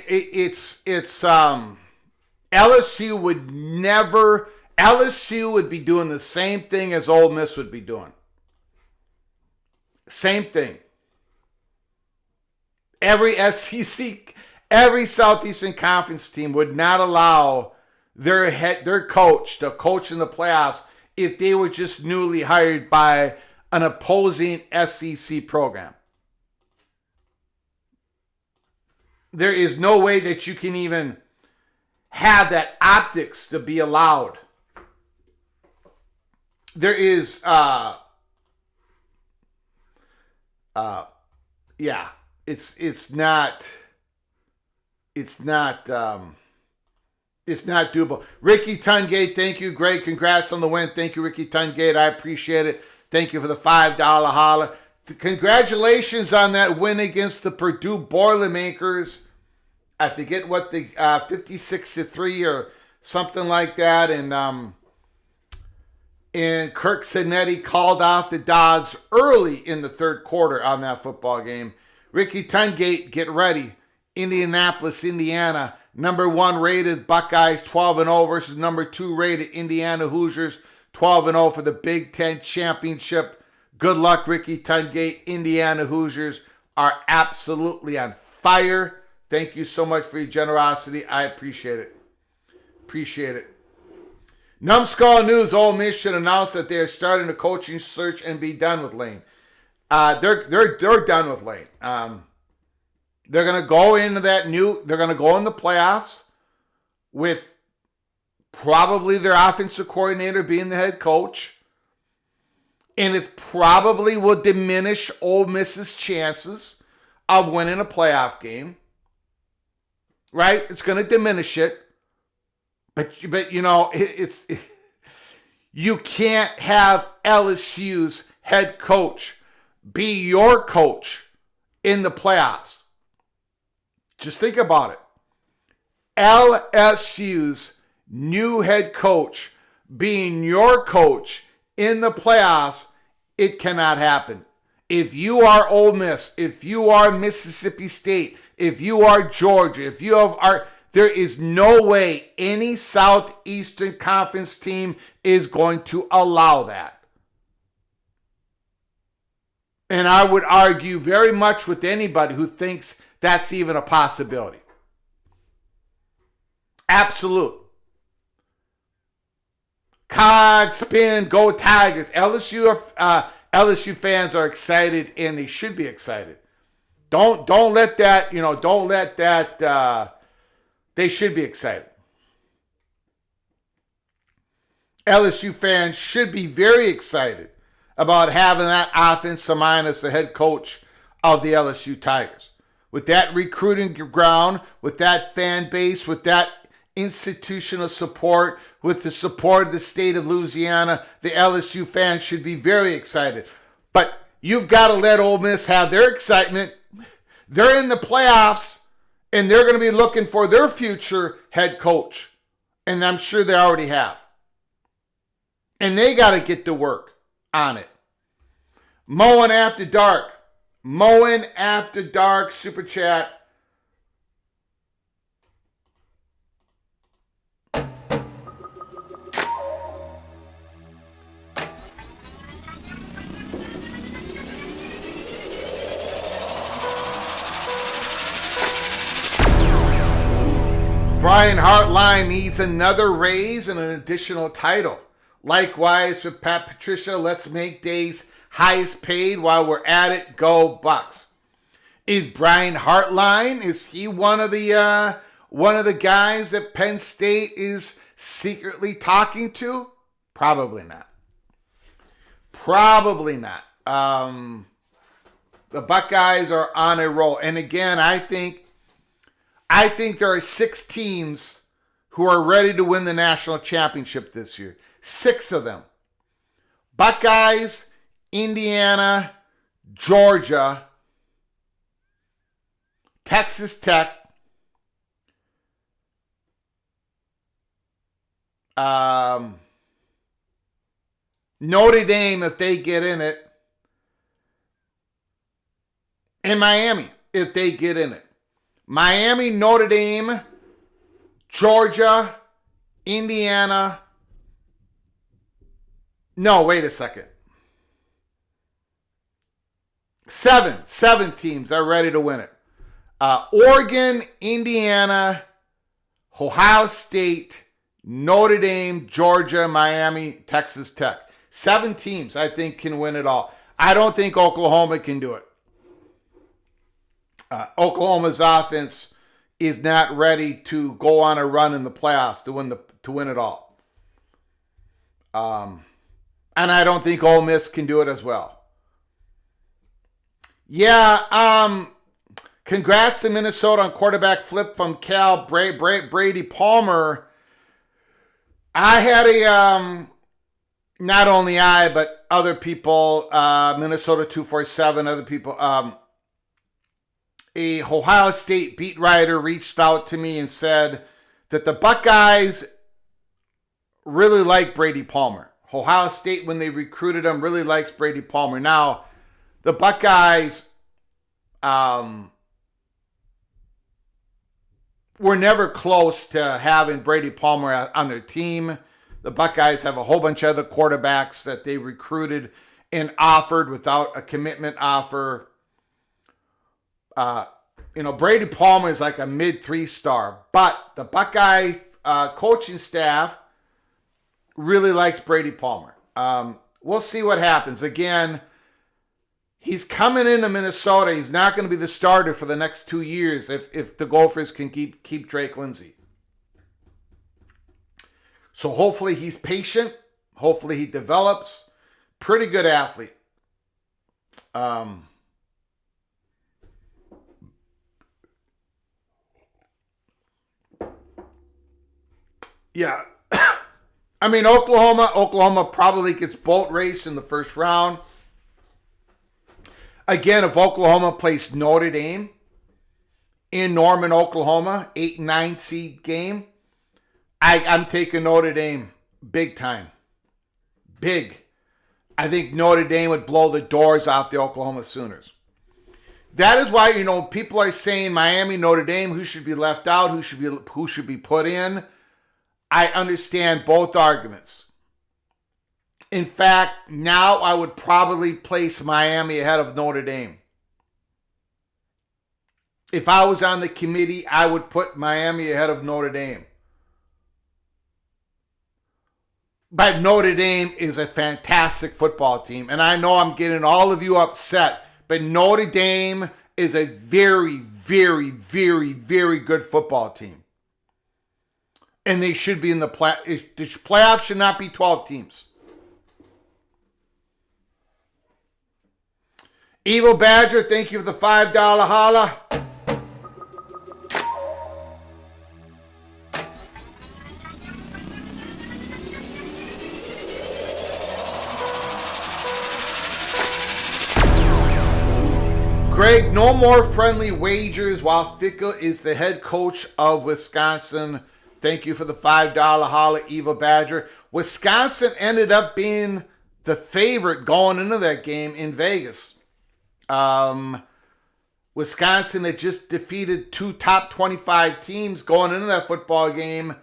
Speaker 1: LSU would be doing the same thing as Ole Miss would be doing. Same thing. Every SEC, every Southeastern Conference team would not allow their coach to coach in the playoffs if they were just newly hired by an opposing SEC program. There is no way that you can even have that optics to be allowed. There is, it's not doable. Ricky Tungate, thank you. Great. Congrats on the win. Thank you, Ricky Tungate. I appreciate it. Thank you for the $5 holler. Congratulations on that win against the Purdue Boilermakers. I forget what the 56-3 or something like that. And Kirk Cinetti called off the Dogs early in the third quarter on that football game. Ricky Tungate, get ready. Indianapolis, Indiana, number 1 rated Buckeyes 12-0 versus number 2 rated Indiana Hoosiers 12-0 for the Big Ten Championship. Good luck, Ricky Tungate. Indiana Hoosiers are absolutely on fire. Thank you so much for your generosity. I appreciate it. Appreciate it. Numbskull News, Ole Miss should announce that they are starting a coaching search and be done with Lane. They're done with Lane. They're going to go into they're going to go in the playoffs with probably their offensive coordinator being the head coach. And it probably will diminish Ole Miss's chances of winning a playoff game. Right? It's going to diminish it. But you can't have LSU's head coach be your coach in the playoffs. Just think about it. LSU's new head coach being your coach in the playoffs, it cannot happen. If you are Ole Miss, if you are Mississippi State, if you are Georgia, if you are, there is no way any Southeastern Conference team is going to allow that. And I would argue very much with anybody who thinks that's even a possibility. Absolute. Cod, spin, go Tigers. LSU fans are excited, and they should be excited. Don't let that, they should be excited. LSU fans should be very excited about having that offensive mind as the head coach of the LSU Tigers. With that recruiting ground, with that fan base, with that institutional support, with the support of the state of Louisiana, the LSU fans should be very excited. But you've got to let Ole Miss have their excitement. They're in the playoffs, and they're going to be looking for their future head coach. And I'm sure they already have. And they got to get to work on it. Mowing After Dark. Mowing After Dark, super chat. Brian Hartline needs another raise and an additional title. Likewise, with Pat Patricia, let's make days highest paid while we're at it. Go Bucks. Is Brian Hartline, is he one of the guys that Penn State is secretly talking to? Probably not. Probably not. The Buckeyes are on a roll. And again, I think there are 6 teams who are ready to win the national championship this year. 6 of them. Buckeyes, Indiana, Georgia, Texas Tech, Notre Dame if they get in it, and Miami if they get in it. Miami, Notre Dame, Georgia, Indiana. No, wait a second. 7 teams are ready to win it. Oregon, Indiana, Ohio State, Notre Dame, Georgia, Miami, Texas Tech. 7 teams, I think, can win it all. I don't think Oklahoma can do it. Oklahoma's offense is not ready to go on a run in the playoffs to win it all. And I don't think Ole Miss can do it as well. Yeah, congrats to Minnesota on quarterback flip from Cal Brady Palmer. I had not only I, but other people, Minnesota 247, other people, a Ohio State beat writer reached out to me and said that the Buckeyes really like Brady Palmer. Ohio State, when they recruited him, really likes Brady Palmer. Now, the Buckeyes were never close to having Brady Palmer on their team. The Buckeyes have a whole bunch of other quarterbacks that they recruited and offered without a commitment offer. Brady Palmer is like a mid 3-star, but the Buckeye coaching staff really likes Brady Palmer. We'll see what happens. Again, he's coming into Minnesota. He's not going to be the starter for the next 2 years if the Gophers can keep Drake Lindsay. So hopefully he's patient. Hopefully he develops. Pretty good athlete. Yeah. I mean, Oklahoma probably gets boat race in the first round. Again, if Oklahoma plays Notre Dame in Norman, Oklahoma, 8-9 seed game, I'm taking Notre Dame big time. Big. I think Notre Dame would blow the doors off the Oklahoma Sooners. That is why, people are saying Miami, Notre Dame, who should be left out, who should be put in. I understand both arguments. In fact, now I would probably place Miami ahead of Notre Dame. If I was on the committee, I would put Miami ahead of Notre Dame. But Notre Dame is a fantastic football team. And I know I'm getting all of you upset, but Notre Dame is a very, very, very, very good football team. And they should be in the playoffs. Should not be 12 teams. Evil Badger, thank you for the $5 holla. Greg, no more friendly wagers while Fickle is the head coach of Wisconsin. Thank you for the $5 holla, Eva Badger. Wisconsin ended up being the favorite going into that game in Vegas. Wisconsin had just defeated 2 top 25 teams going into that football game.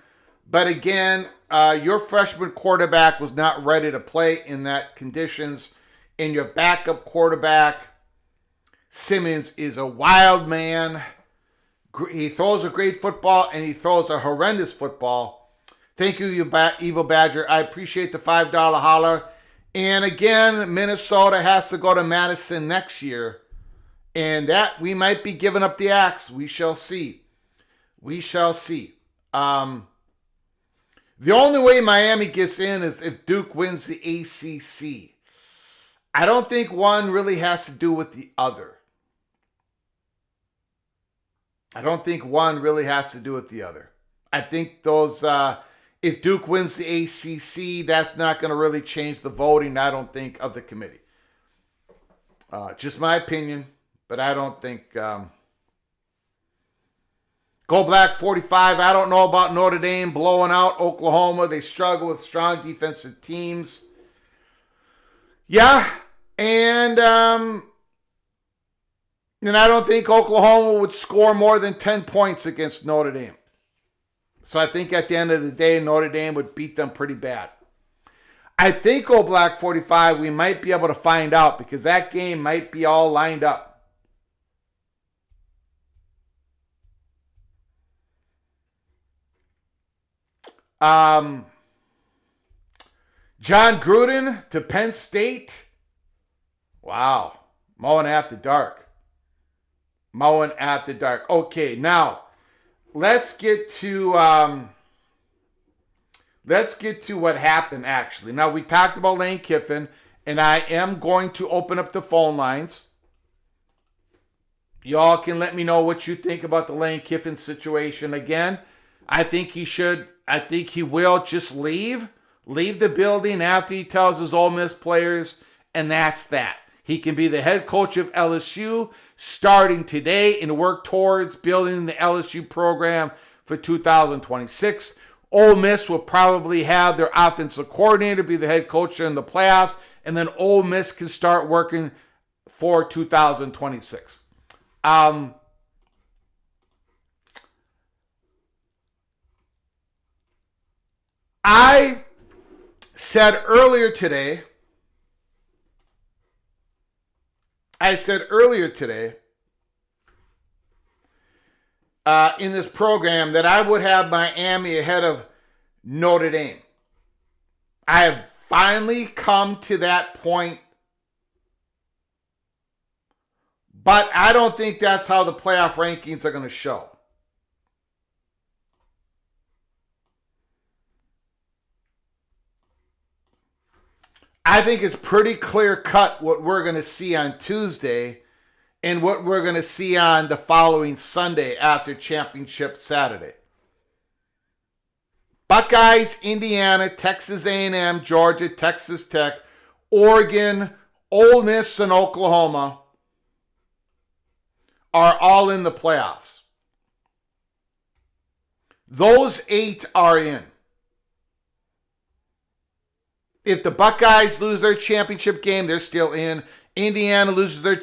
Speaker 1: But again, your freshman quarterback was not ready to play in that conditions. And your backup quarterback, Simmons, is a wild man. He throws a great football, and he throws a horrendous football. Thank you, Evil Badger. I appreciate the $5 holler. And again, Minnesota has to go to Madison next year. And that we might be giving up the axe. We shall see. We shall see. The only way Miami gets in is if Duke wins the ACC. I don't think one really has to do with the other. I don't think one really has to do with the other. I think those, if Duke wins the ACC, that's not going to really change the voting, I don't think, of the committee. Just my opinion, but I don't think. Go Black 45. I don't know about Notre Dame blowing out Oklahoma. They struggle with strong defensive teams. Yeah, and I don't think Oklahoma would score more than 10 points against Notre Dame. So I think at the end of the day, Notre Dame would beat them pretty bad. I think, Go Black 45, we might be able to find out because that game might be all lined up. John Gruden to Penn State. Wow. Mowing after dark. Mowing after dark. Okay, now let's get to what happened actually. Now we talked about Lane Kiffin, and I am going to open up the phone lines. Y'all can let me know what you think about the Lane Kiffin situation. Again, I think he will just leave the building after he tells his Ole Miss players, and that's that. He can be the head coach of LSU starting today and work towards building the LSU program for 2026. Ole Miss will probably have their offensive coordinator be the head coach in the playoffs, and then Ole Miss can start working for 2026. I said earlier today in this program that I would have Miami ahead of Notre Dame. I have finally come to that point, but I don't think that's how the playoff rankings are going to show. I think it's pretty clear cut what we're going to see on Tuesday and what we're going to see on the following Sunday after Championship Saturday. Buckeyes, Indiana, Texas A&M, Georgia, Texas Tech, Oregon, Ole Miss, and Oklahoma are all in the playoffs. Those 8 are in. If the Buckeyes lose their championship game, they're still in. Indiana loses their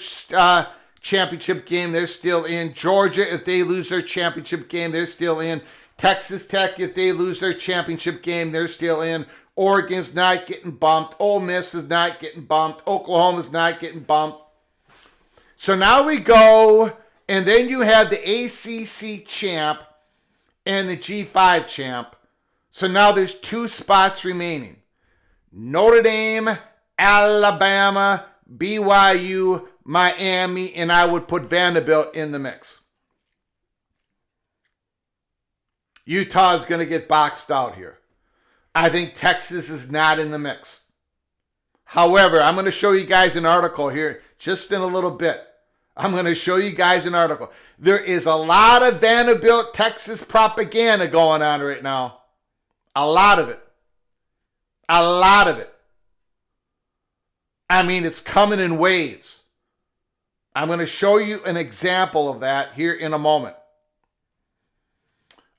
Speaker 1: championship game, they're still in. Georgia, if they lose their championship game, they're still in. Texas Tech, if they lose their championship game, they're still in. Oregon's not getting bumped. Ole Miss is not getting bumped. Oklahoma's not getting bumped. So now we go, and then you have the ACC champ and the G5 champ. So now there's 2 spots remaining. Notre Dame, Alabama, BYU, Miami, and I would put Vanderbilt in the mix. Utah is going to get boxed out here. I think Texas is not in the mix. However, I'm going to show you guys an article here just in a little bit. I'm going to show you guys an article. There is a lot of Vanderbilt, Texas propaganda going on right now. A lot of it. A lot of it. I mean, it's coming in waves. I'm going to show you an example of that here in a moment.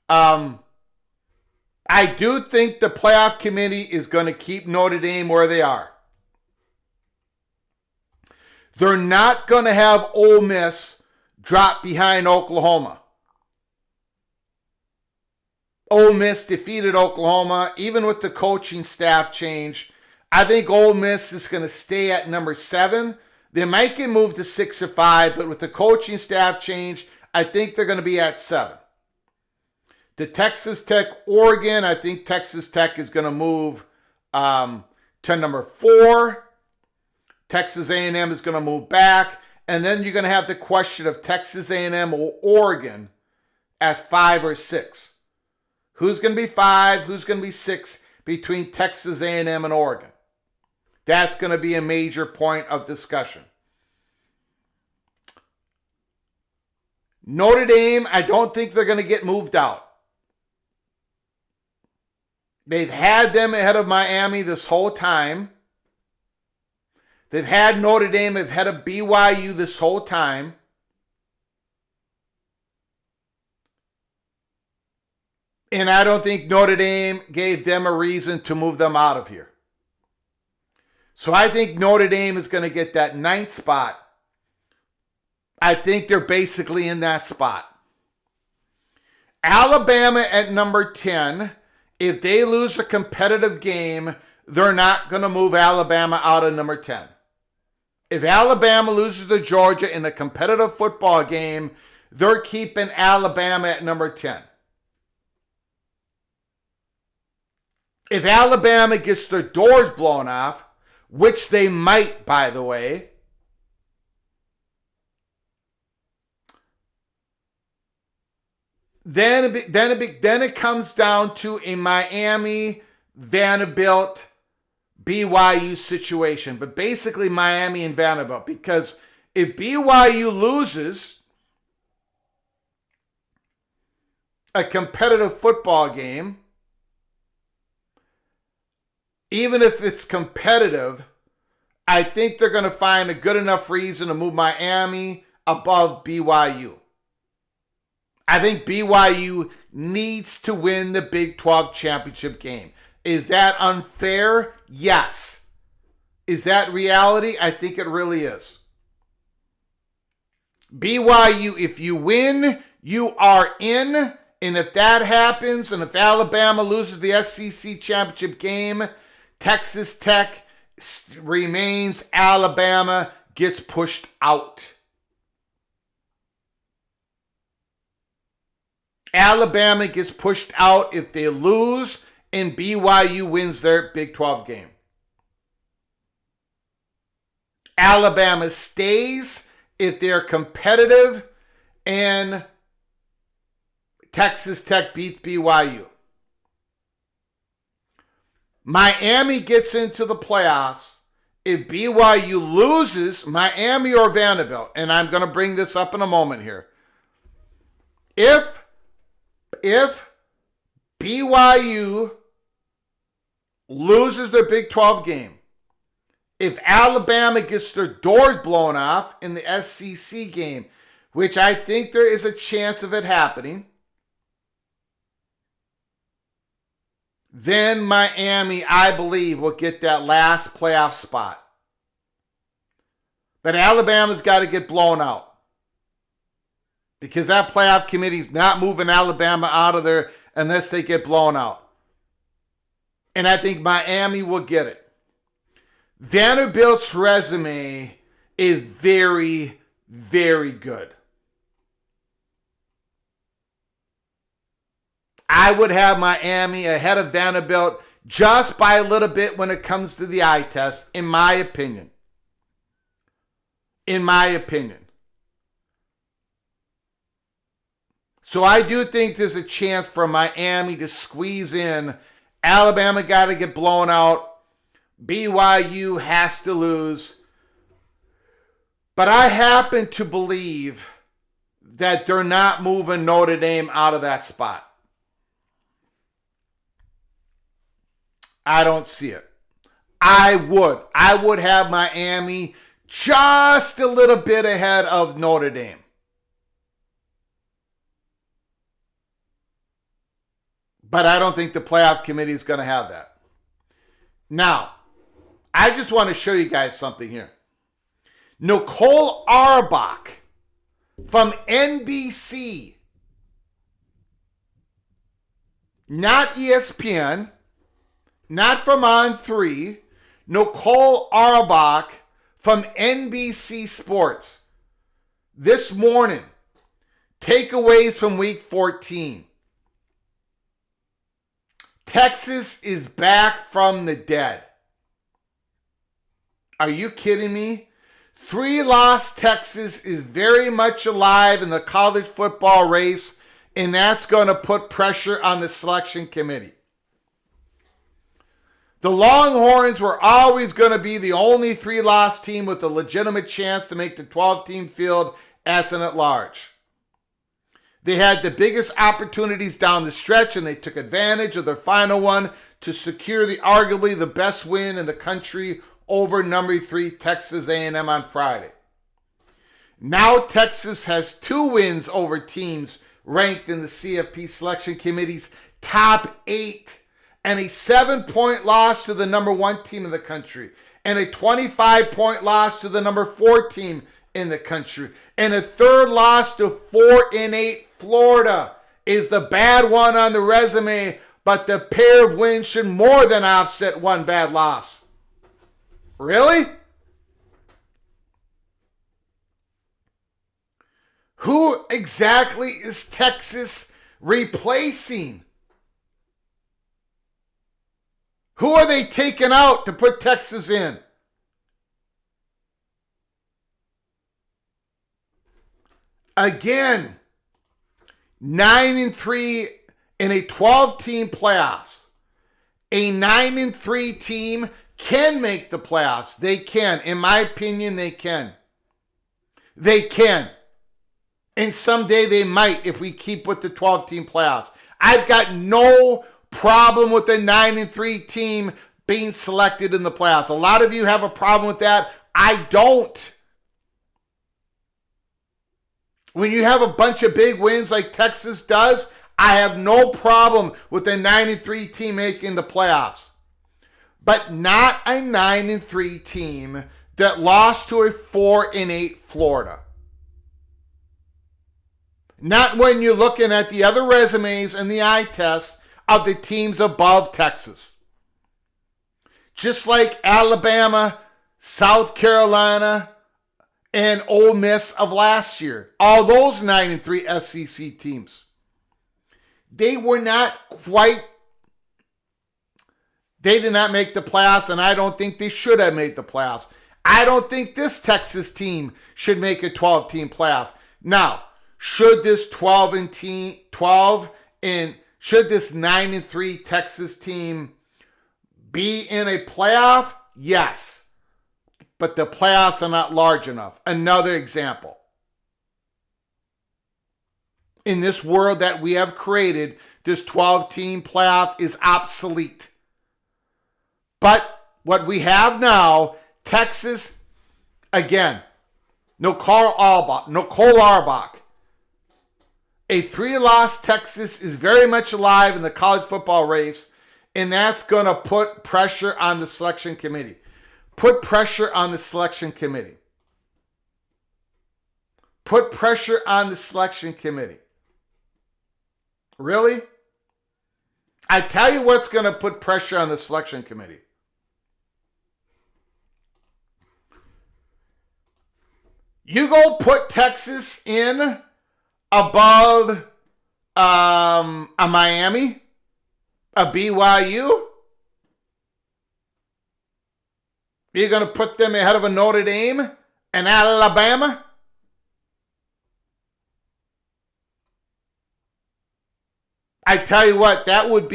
Speaker 1: I do think the playoff committee is going to keep Notre Dame where they are. They're not going to have Ole Miss drop behind Oklahoma. Ole Miss defeated Oklahoma, even with the coaching staff change. I think Ole Miss is going to stay at number 7. They might get moved to 6 or 5, but with the coaching staff change, I think they're going to be at 7. The Texas Tech, Oregon, I think Texas Tech is going to move to number 4. Texas A&M is going to move back. And then you're going to have the question of Texas A&M or Oregon as 5 or 6. Who's going to be 5? Who's going to be 6 between Texas A&M and Oregon? That's going to be a major point of discussion. Notre Dame, I don't think they're going to get moved out. They've had them ahead of Miami this whole time. They've had Notre Dame ahead of BYU this whole time. And I don't think Notre Dame gave them a reason to move them out of here. So I think Notre Dame is going to get that 9th spot. I think they're basically in that spot. Alabama at number 10. If they lose a competitive game, they're not going to move Alabama out of number 10. If Alabama loses to Georgia in a competitive football game, they're keeping Alabama at number 10. If Alabama gets their doors blown off, which they might, by the way, then it comes down to a Miami, Vanderbilt, BYU situation. But basically Miami and Vanderbilt. Because if BYU loses a competitive football game, even if it's competitive, I think they're going to find a good enough reason to move Miami above BYU. I think BYU needs to win the Big 12 championship game. Is that unfair? Yes. Is that reality? I think it really is. BYU, if you win, you are in. And if that happens, and if Alabama loses the SEC championship game, Texas Tech remains, Alabama gets pushed out. Alabama gets pushed out if they lose and BYU wins their Big 12 game. Alabama stays if they're competitive and Texas Tech beats BYU. Miami gets into the playoffs if BYU loses, Miami or Vanderbilt, and I'm going to bring this up in a moment here. If BYU loses their Big 12 game, if Alabama gets their doors blown off in the SEC game, which I think there is a chance of it happening, then Miami, I believe, will get that last playoff spot. But Alabama's got to get blown out. Because that playoff committee's not moving Alabama out of there unless they get blown out. And I think Miami will get it. Vanderbilt's resume is very, very good. I would have Miami ahead of Vanderbilt just by a little bit when it comes to the eye test, in my opinion. In my opinion. So I do think there's a chance for Miami to squeeze in. Alabama got to get blown out. BYU has to lose. But I happen to believe that they're not moving Notre Dame out of that spot. I don't see it. I would have Miami just a little bit ahead of Notre Dame. But I don't think the playoff committee is going to have that. Now, I just want to show you guys something here. Nicole Auerbach from NBC, not ESPN, not from On3, Nicole Auerbach from NBC Sports this morning Takeaways from week 14. Texas is back from the dead. Are you kidding me? 3-loss Texas is very much alive in the college football race, and that's going to put pressure on the selection committee. The Longhorns were always going to be the only 3-loss team with a legitimate chance to make the 12-team field as an at-large. They had the biggest opportunities down the stretch, and they took advantage of their final one to secure arguably the best win in the country over number 3 Texas A&M on Friday. Now Texas has 2 wins over teams ranked in the CFP selection committee's top 8, and a 7-point loss to the number 1 team in the country, and a 25-point loss to the number 4 team in the country, and a 3rd loss to 4-8 Florida is the bad one on the resume, but the pair of wins should more than offset one bad loss. Really? Who exactly is Texas replacing? Who are they taking out to put Texas in? Again, 9-3 in a 12-team playoffs. A 9-3 team can make the playoffs. They can. In my opinion, they can. They can. And someday they might if we keep with the 12-team playoffs. I've got no problem with the 9-3 team being selected in the playoffs. A lot of you have a problem with that. I don't. When you have a bunch of big wins like Texas does, I have no problem with the 9-3 team making the playoffs. But not a 9-3 team that lost to a 4-8 Florida. Not when you're looking at the other resumes and the eye test of the teams above Texas. Just like Alabama, South Carolina, and Ole Miss of last year. All those 9-3 SEC teams. They were not quite, they did not make the playoffs, and I don't think they should have made the playoffs. I don't think this Texas team should make a 12-team playoff. Now, should this 9-3 Texas team be in a playoff? Yes. But the playoffs are not large enough. Another example. In this world that we have created, this 12-team playoff is obsolete. But what we have now, Texas, again, Nicole Auerbach. A 3-loss Texas is very much alive in the college football race, and that's going to put pressure on the selection committee. Put pressure on the selection committee. Put pressure on the selection committee. Really? I tell you what's going to put pressure on the selection committee. You go put Texas in above a Miami, a BYU. You're going to put them ahead of a Notre Dame and Alabama? I tell you what, that would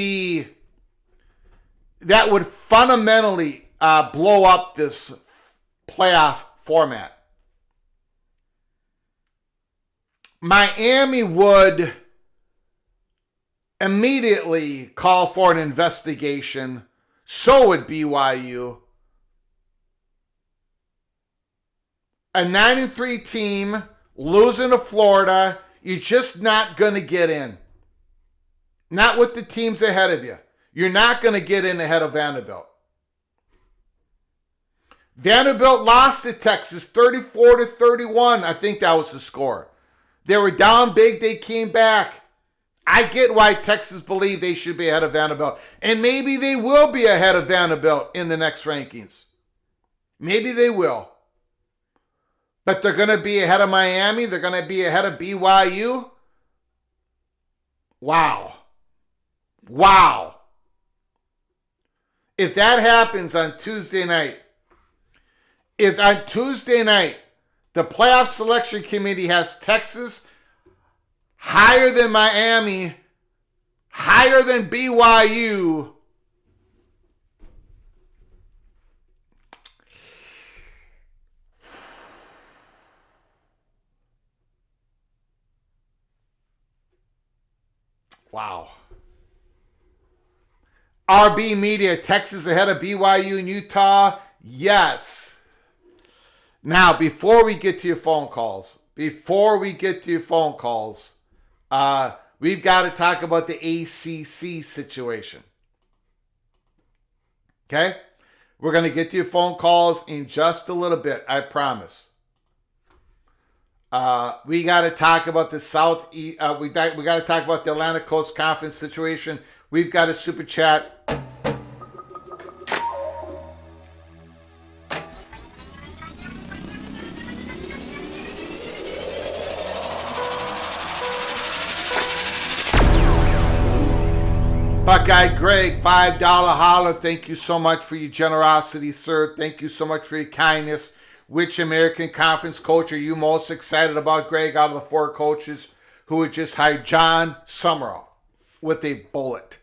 Speaker 1: fundamentally blow up this playoff format. Miami would immediately call for an investigation. So would BYU. A 9-3 team losing to Florida, you're just not going to get in. Not with the teams ahead of you. You're not going to get in ahead of Vanderbilt. Vanderbilt lost to Texas 34-31. I think that was the score. They were down big. They came back. I get why Texas believe they should be ahead of Vanderbilt. And maybe they will be ahead of Vanderbilt in the next rankings. Maybe they will. But they're going to be ahead of Miami. They're going to be ahead of BYU. Wow. Wow. If that happens on Tuesday night, if on Tuesday night the playoff selection committee has Texas higher than Miami, higher than BYU, wow. RB Media, Texas ahead of BYU and Utah. Yes. Now, before we get to your phone calls, we've got to talk about the ACC situation. Okay? We're going to get to your phone calls in just a little bit, I promise. We got to talk about the Southeast. We got to talk about the Atlantic Coast Conference situation. We've got a super chat. Buckeye Greg, $5 holler. Thank you so much for your generosity, sir. Thank you so much for your kindness. Which American Conference coach are you most excited about, Greg, out of the 4 coaches who had just hired John Sumrall with a bullet?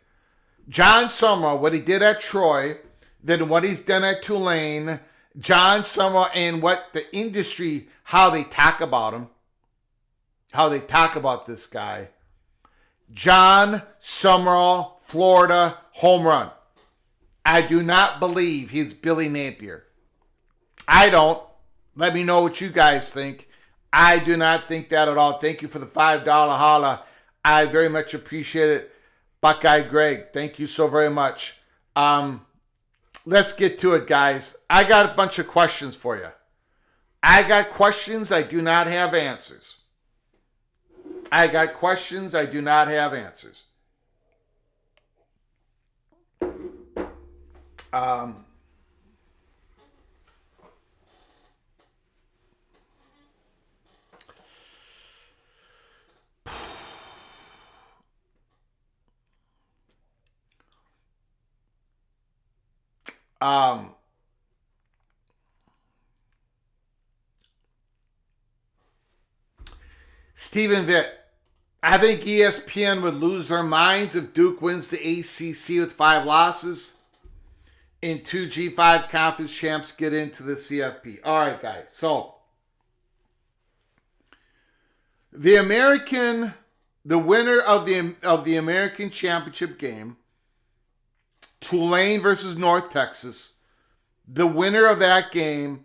Speaker 1: John Sumrall, what he did at Troy, then what he's done at Tulane, John Sumrall, and what the industry, how they talk about him, how they talk about this guy. John Sumrall, Florida, home run. I do not believe he's Billy Napier. I don't. Let me know what you guys think. I do not think that at all. Thank you for the $5 holla. I very much appreciate it. Buckeye Greg, thank you so very much. Let's get to it, guys. I got a bunch of questions for you. I got questions. I do not have answers. I got questions. I do not have answers. Stephen Vitt, I think ESPN would lose their minds if Duke wins the ACC with 5 losses and 2 G5 conference champs get into the CFP. All right, guys. So the winner of the American Championship game, Tulane versus North Texas, the winner of that game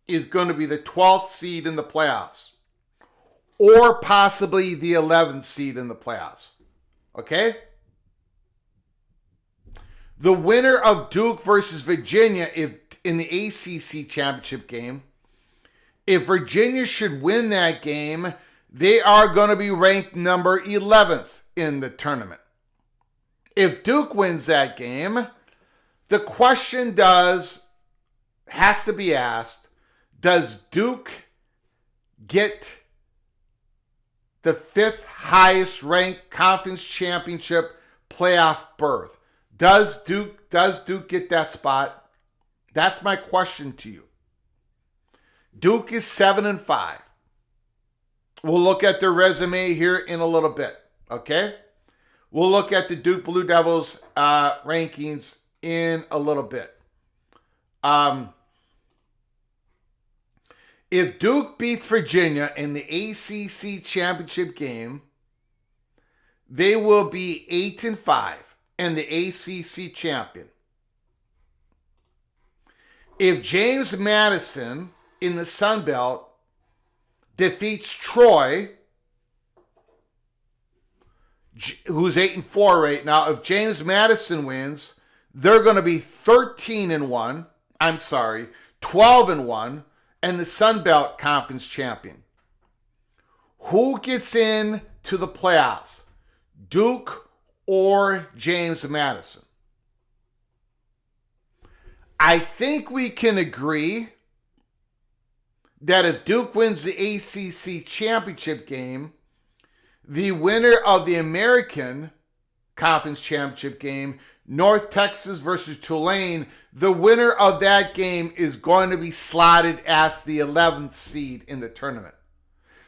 Speaker 1: is going to be the 12th seed in the playoffs, or possibly the 11th seed in the playoffs. Okay? The winner of Duke versus Virginia, if in the ACC championship game, if Virginia should win that game, they are going to be ranked number 11th in the tournament. If Duke wins that game, the question has to be asked, does Duke get the 5th highest ranked conference championship playoff berth? Does Duke get that spot? That's my question to you. Duke is 7-5. We'll look at their resume here in a little bit, okay? We'll look at the Duke Blue Devils rankings in a little bit. If Duke beats Virginia in the ACC championship game, they will be 8-5 and the ACC champion. If James Madison in the Sun Belt defeats Troy, who's 8-4 right now, if James Madison wins, they're going to be 13-1. I'm sorry, 12-1, and the Sun Belt Conference champion. Who gets in to the playoffs? Duke or James Madison? I think we can agree that if Duke wins the ACC championship game, The winner of the American Conference Championship game, North Texas versus Tulane, the winner of that game is going to be slotted as the 11th seed in the tournament.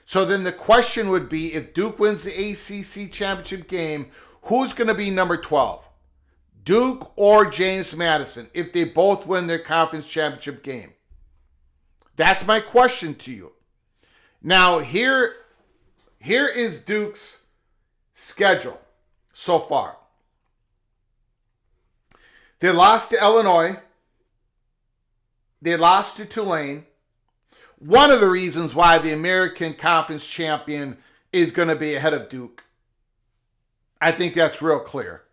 Speaker 1: So then the question would be, if Duke wins the ACC championship game, who's going to be number 12? Duke or James Madison, if they both win their conference championship game? That's my question to you. Now, here is Duke's schedule so far. They lost to Illinois. They lost to Tulane. One of the reasons why the American Conference champion is going to be ahead of Duke. I think that's real clear.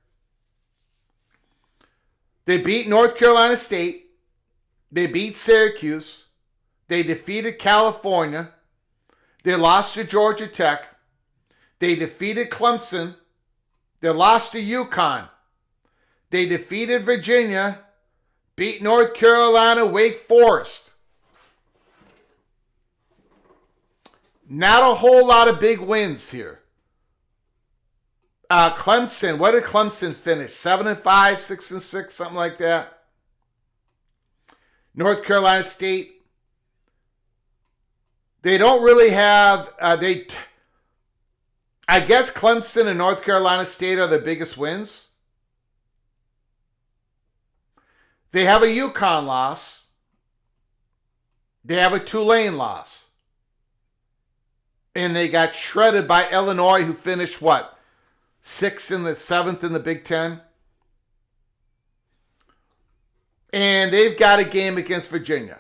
Speaker 1: They beat North Carolina State. They beat Syracuse. They defeated California. They lost to Georgia Tech. They defeated Clemson. They lost to UConn. They defeated Virginia. Beat North Carolina, Wake Forest. Not a whole lot of big wins here. Clemson, what did Clemson finish? 7-5, 6-6, something like that. North Carolina State, they don't really have, I guess Clemson and North Carolina State are the biggest wins. They have a UConn loss. They have a Tulane loss. And they got shredded by Illinois, who finished, 6th and 7th in the Big Ten? And they've got a game against Virginia.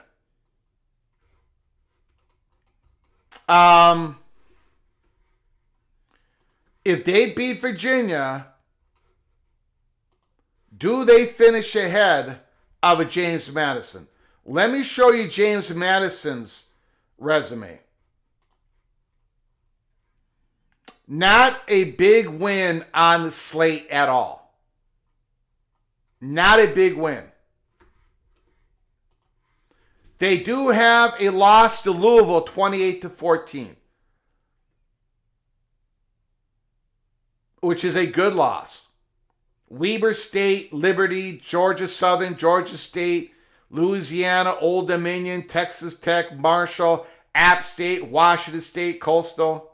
Speaker 1: If they beat Virginia, do they finish ahead of a James Madison? Let me show you James Madison's resume. Not a big win on the slate at all. Not a big win. They do have a loss to Louisville, 28-14, which is a good loss. Weber State, Liberty, Georgia Southern, Georgia State, Louisiana, Old Dominion, Texas Tech, Marshall, App State, Washington State, Coastal.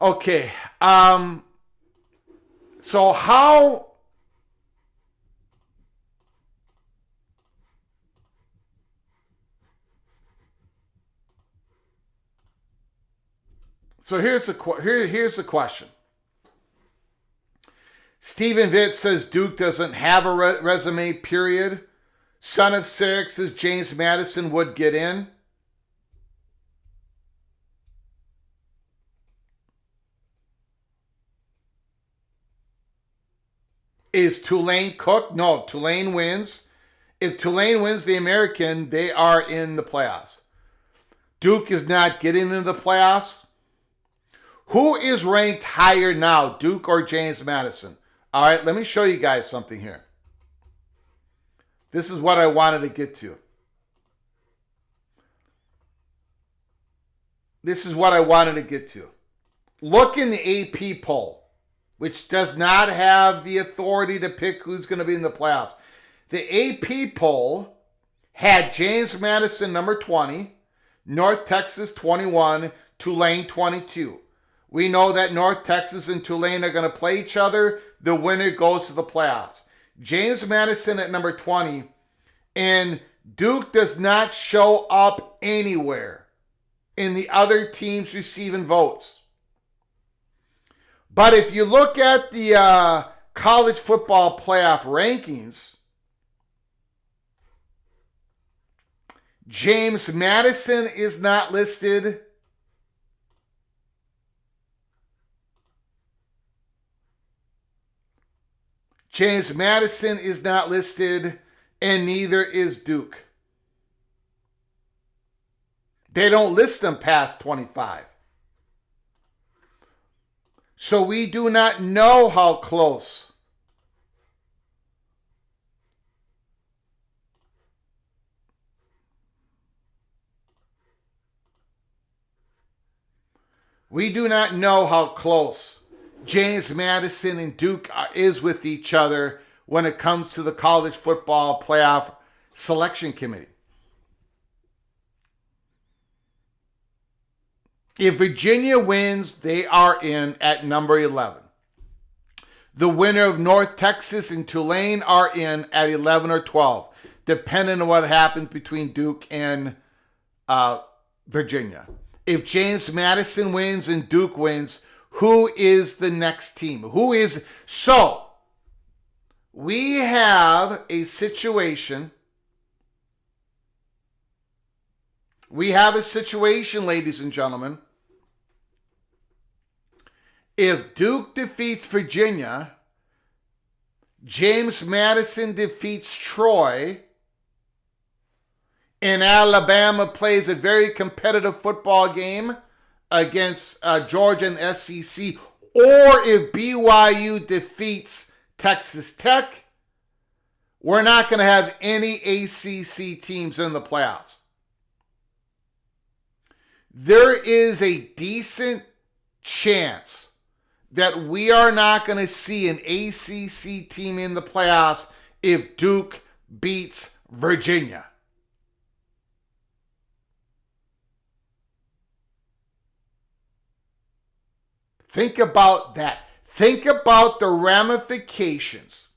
Speaker 1: Okay, so here's the question. Stephen Vitt says Duke doesn't have a resume, period. Son of Syrix says James Madison would get in. Is Tulane cooked? No, Tulane wins. If Tulane wins the American, they are in the playoffs. Duke is not getting into the playoffs. Who is ranked higher now, Duke or James Madison? All right, let me show you guys something here. This is what I wanted to get to. Look in the AP poll, which does not have the authority to pick who's going to be in the playoffs. The AP poll had James Madison number 20, North Texas 21, Tulane 22. We know that North Texas and Tulane are going to play each other. The winner goes to the playoffs. James Madison at number 20, and Duke does not show up anywhere in the other teams receiving votes. But if you look at the college football playoff rankings, James Madison is not listed. James Madison is not listed, and neither is Duke. They don't list them past 25. So we do not know how close We do not know how close James Madison and Duke is with each other when it comes to the college football playoff selection committee. If Virginia wins, they are in at number 11. The winner of North Texas and Tulane are in at 11 or 12, depending on what happens between Duke and Virginia. If James Madison wins and Duke wins, who is the next team? So, we have a situation. Ladies and gentlemen. If Duke defeats Virginia, James Madison defeats Troy, and Alabama plays a very competitive football game against Georgia and SEC, or if BYU defeats Texas Tech, we're not going to have any ACC teams in the playoffs. There is a decent chance that we are not going to see an ACC team in the playoffs if Duke beats Virginia. Think about that. Think about the ramifications.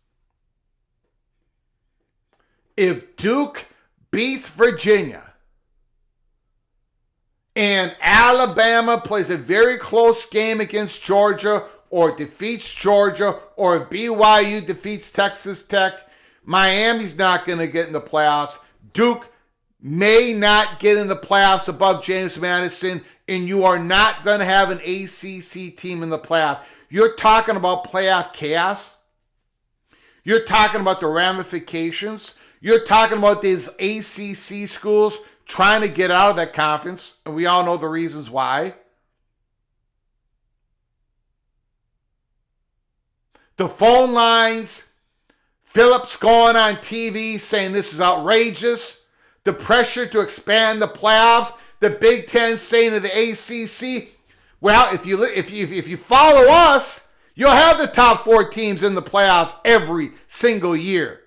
Speaker 1: If Duke beats Virginia and Alabama plays a very close game against Georgia or defeats Georgia, or BYU defeats Texas Tech, Miami's not going to get in the playoffs. Duke may not get in the playoffs above James Madison, and you are not going to have an ACC team in the playoff. You're talking about playoff chaos. You're talking about the ramifications. You're talking about these ACC schools trying to get out of that conference, and we all know the reasons why. The phone lines, Phillips going on TV saying this is outrageous. The pressure to expand the playoffs. The Big Ten saying to the ACC, well, if you follow us, you'll have the top 4 teams in the playoffs every single year.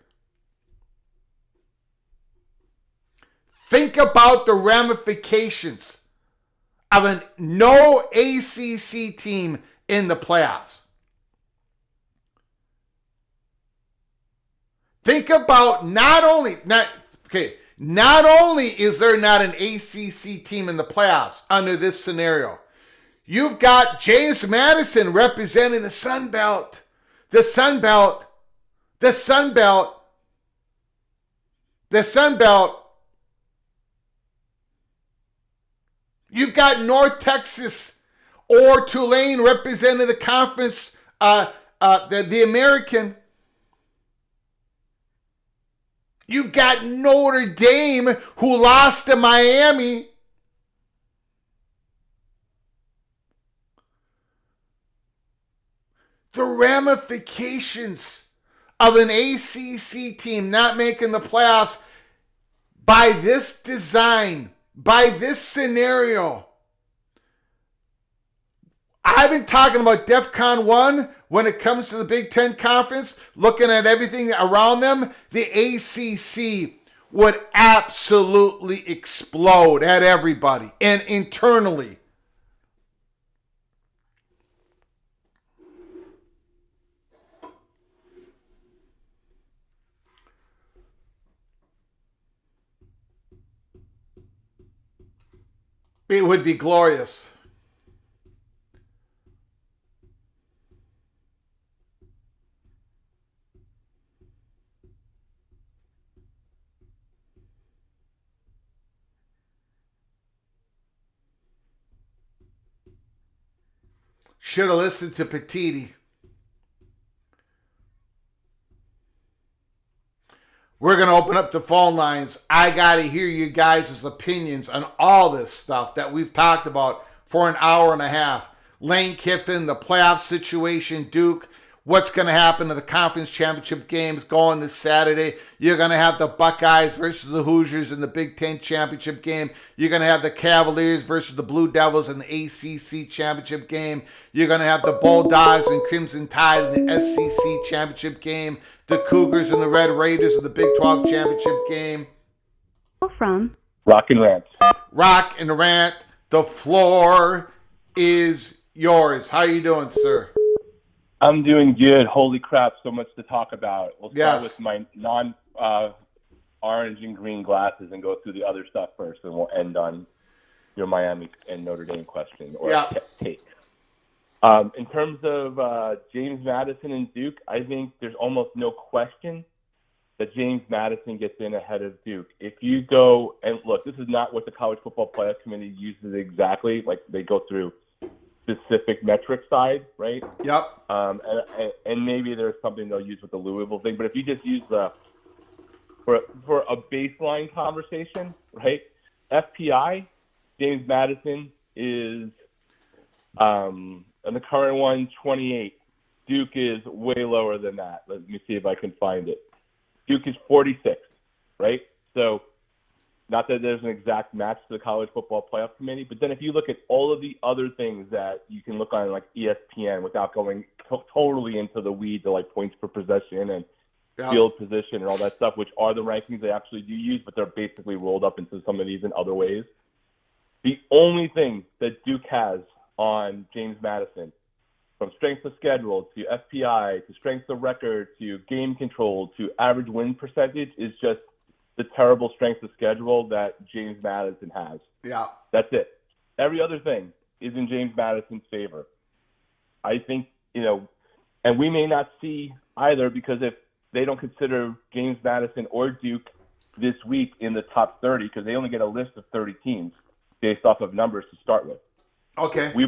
Speaker 1: Think about the ramifications of a no ACC team in the playoffs. Think about not only is there not an ACC team in the playoffs under this scenario, you've got James Madison representing the Sun Belt. The Sun Belt. You've got North Texas or Tulane representing the conference, the American. You've got Notre Dame, who lost to Miami. The ramifications of an ACC team not making the playoffs by this design, by this scenario. I've been talking about DEFCON 1 when it comes to the Big Ten Conference, looking at everything around them. The ACC would absolutely explode at everybody and internally. It would be glorious. Should have listened to Petiti. We're going to open up the phone lines. I got to hear you guys' opinions on all this stuff that we've talked about for an hour and a half. Lane Kiffin, the playoff situation, Duke. what's going to happen to the conference championship games going this Saturday. You're going to have the Buckeyes versus the Hoosiers in the Big Ten championship game. You're going to have the Cavaliers versus the Blue Devils in the ACC championship game. You're going to have the Bulldogs and Crimson Tide in the SEC championship game. The Cougars and the Red Raiders in the Big 12 championship game.
Speaker 2: From
Speaker 3: Rock and Rant.
Speaker 1: Rock and Rant. The floor is yours. How you doing, sir?
Speaker 3: I'm doing good. Holy crap, so much to talk about. We'll start
Speaker 1: Yes.
Speaker 3: with my non-orange and green glasses and go through the other stuff first, and we'll end on your Miami and Notre Dame question or take. In terms of James Madison and Duke, I think there's almost no question that James Madison gets in ahead of Duke. If you go and look, this is not what the College Football Playoff Committee uses exactly. Like, they go through specific metric side, right?
Speaker 1: Yep.
Speaker 3: And maybe there's something they'll use with the Louisville thing. But if you just use for a baseline conversation, right? FPI, James Madison is and the current one 28. Duke is way lower than that. Let me see if I can find it. Duke is 46, right? So, not that there's an exact match to the College Football Playoff Committee, but then if you look at all of the other things that you can look on, like ESPN, without going totally into the weeds, like points per possession and field position and all that stuff, which are the rankings they actually do use, but they're basically rolled up into some of these in other ways. The only thing that Duke has on James Madison, from strength of schedule to FPI to strength of record to game control to average win percentage, is just the terrible strength of schedule that James Madison has.
Speaker 1: Yeah.
Speaker 3: That's it. Every other thing is in James Madison's favor. I think, and we may not see either, because if they don't consider James Madison or Duke this week in the top 30, because they only get a list of 30 teams based off of numbers to start with.
Speaker 1: Okay.
Speaker 3: We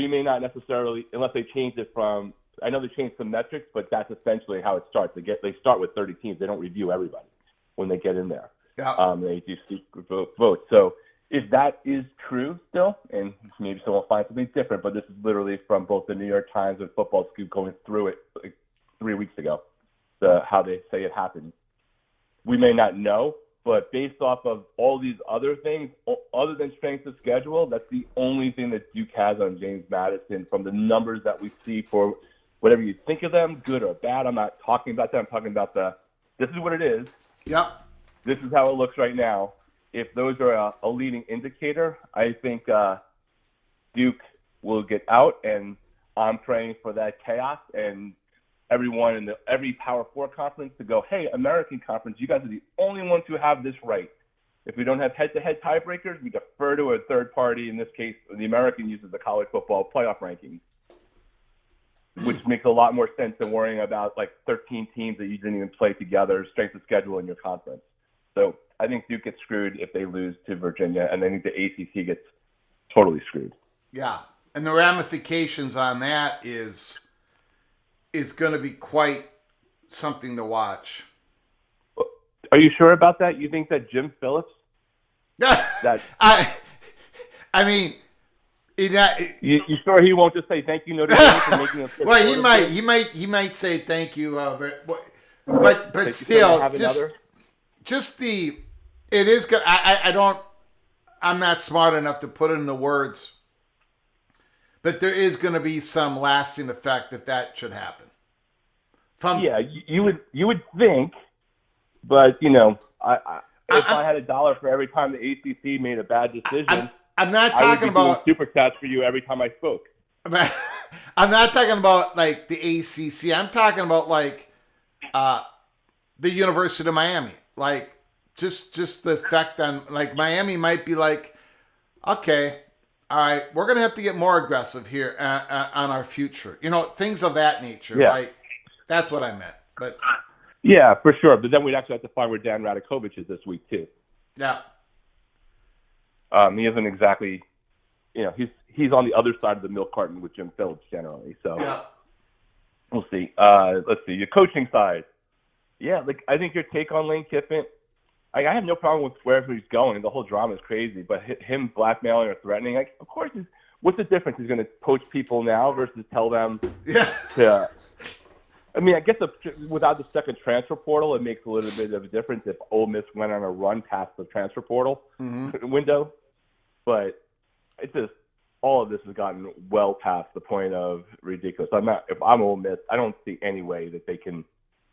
Speaker 3: may not necessarily, unless they change it from, I know they changed some metrics, but that's essentially how it starts. They start with 30 teams. They don't review everybody when they get in there.
Speaker 1: Yeah.
Speaker 3: They do secret votes. So if that is true still, and maybe someone will find something different, but this is literally from both the New York Times and Football Scoop going through it like 3 weeks ago, how they say it happened. We may not know, but based off of all these other things, other than strength of schedule, that's the only thing that Duke has on James Madison from the numbers that we see for whatever you think of them, good or bad. I'm not talking about that. I'm talking about this is what it is.
Speaker 1: Yep.
Speaker 3: This is how it looks right now. If those are a leading indicator, I think Duke will get out, and I'm praying for that chaos and everyone in every Power 4 conference to go, hey, American Conference, you guys are the only ones who have this right. If we don't have head-to-head tiebreakers, we defer to a third party. In this case, the American uses the college football playoff rankings, which makes a lot more sense than worrying about like 13 teams that you didn't even play together, strength of schedule in your conference. So I think Duke gets screwed if they lose to Virginia, and I think the ACC gets totally screwed.
Speaker 1: Yeah, and the ramifications on that is going to be quite something to watch.
Speaker 3: Are you sure about that? You think that Jim Phillips?
Speaker 1: I mean, you
Speaker 3: sure he won't just say thank you, Notre Dame, for making us?
Speaker 1: Well, he might say thank you, but still, it is good. I'm not smart enough to put it into words, but there is going to be some lasting effect if that should happen.
Speaker 3: You would think, but if I had $1 for every time the ACC made a bad decision,
Speaker 1: I'm not talking about
Speaker 3: super chats for you every time I spoke.
Speaker 1: I'm not talking about like the ACC. I'm talking about like the University of Miami. Like just the effect on, like, Miami might be like, okay, all right, we're gonna have to get more aggressive here on our future. Things of that nature.
Speaker 3: Yeah.
Speaker 1: Like, that's what I meant. But
Speaker 3: yeah, for sure. But then we'd actually have to find where Dan Radakovich is this week too.
Speaker 1: Yeah.
Speaker 3: He isn't exactly, he's on the other side of the milk carton with Jim Phillips generally. So
Speaker 1: yeah.
Speaker 3: We'll see. Let's see your coaching side. Yeah, I think your take on Lane Kiffin. I have no problem with wherever he's going. The whole drama is crazy, but him blackmailing or threatening, of course, what's the difference? He's going to poach people now versus tell them to I mean, I guess without the second transfer portal, it makes a little bit of a difference if Ole Miss went on a run past the transfer portal window. But it's just all of this has gotten well past the point of ridiculous. If I'm Ole Miss, I don't see any way that they can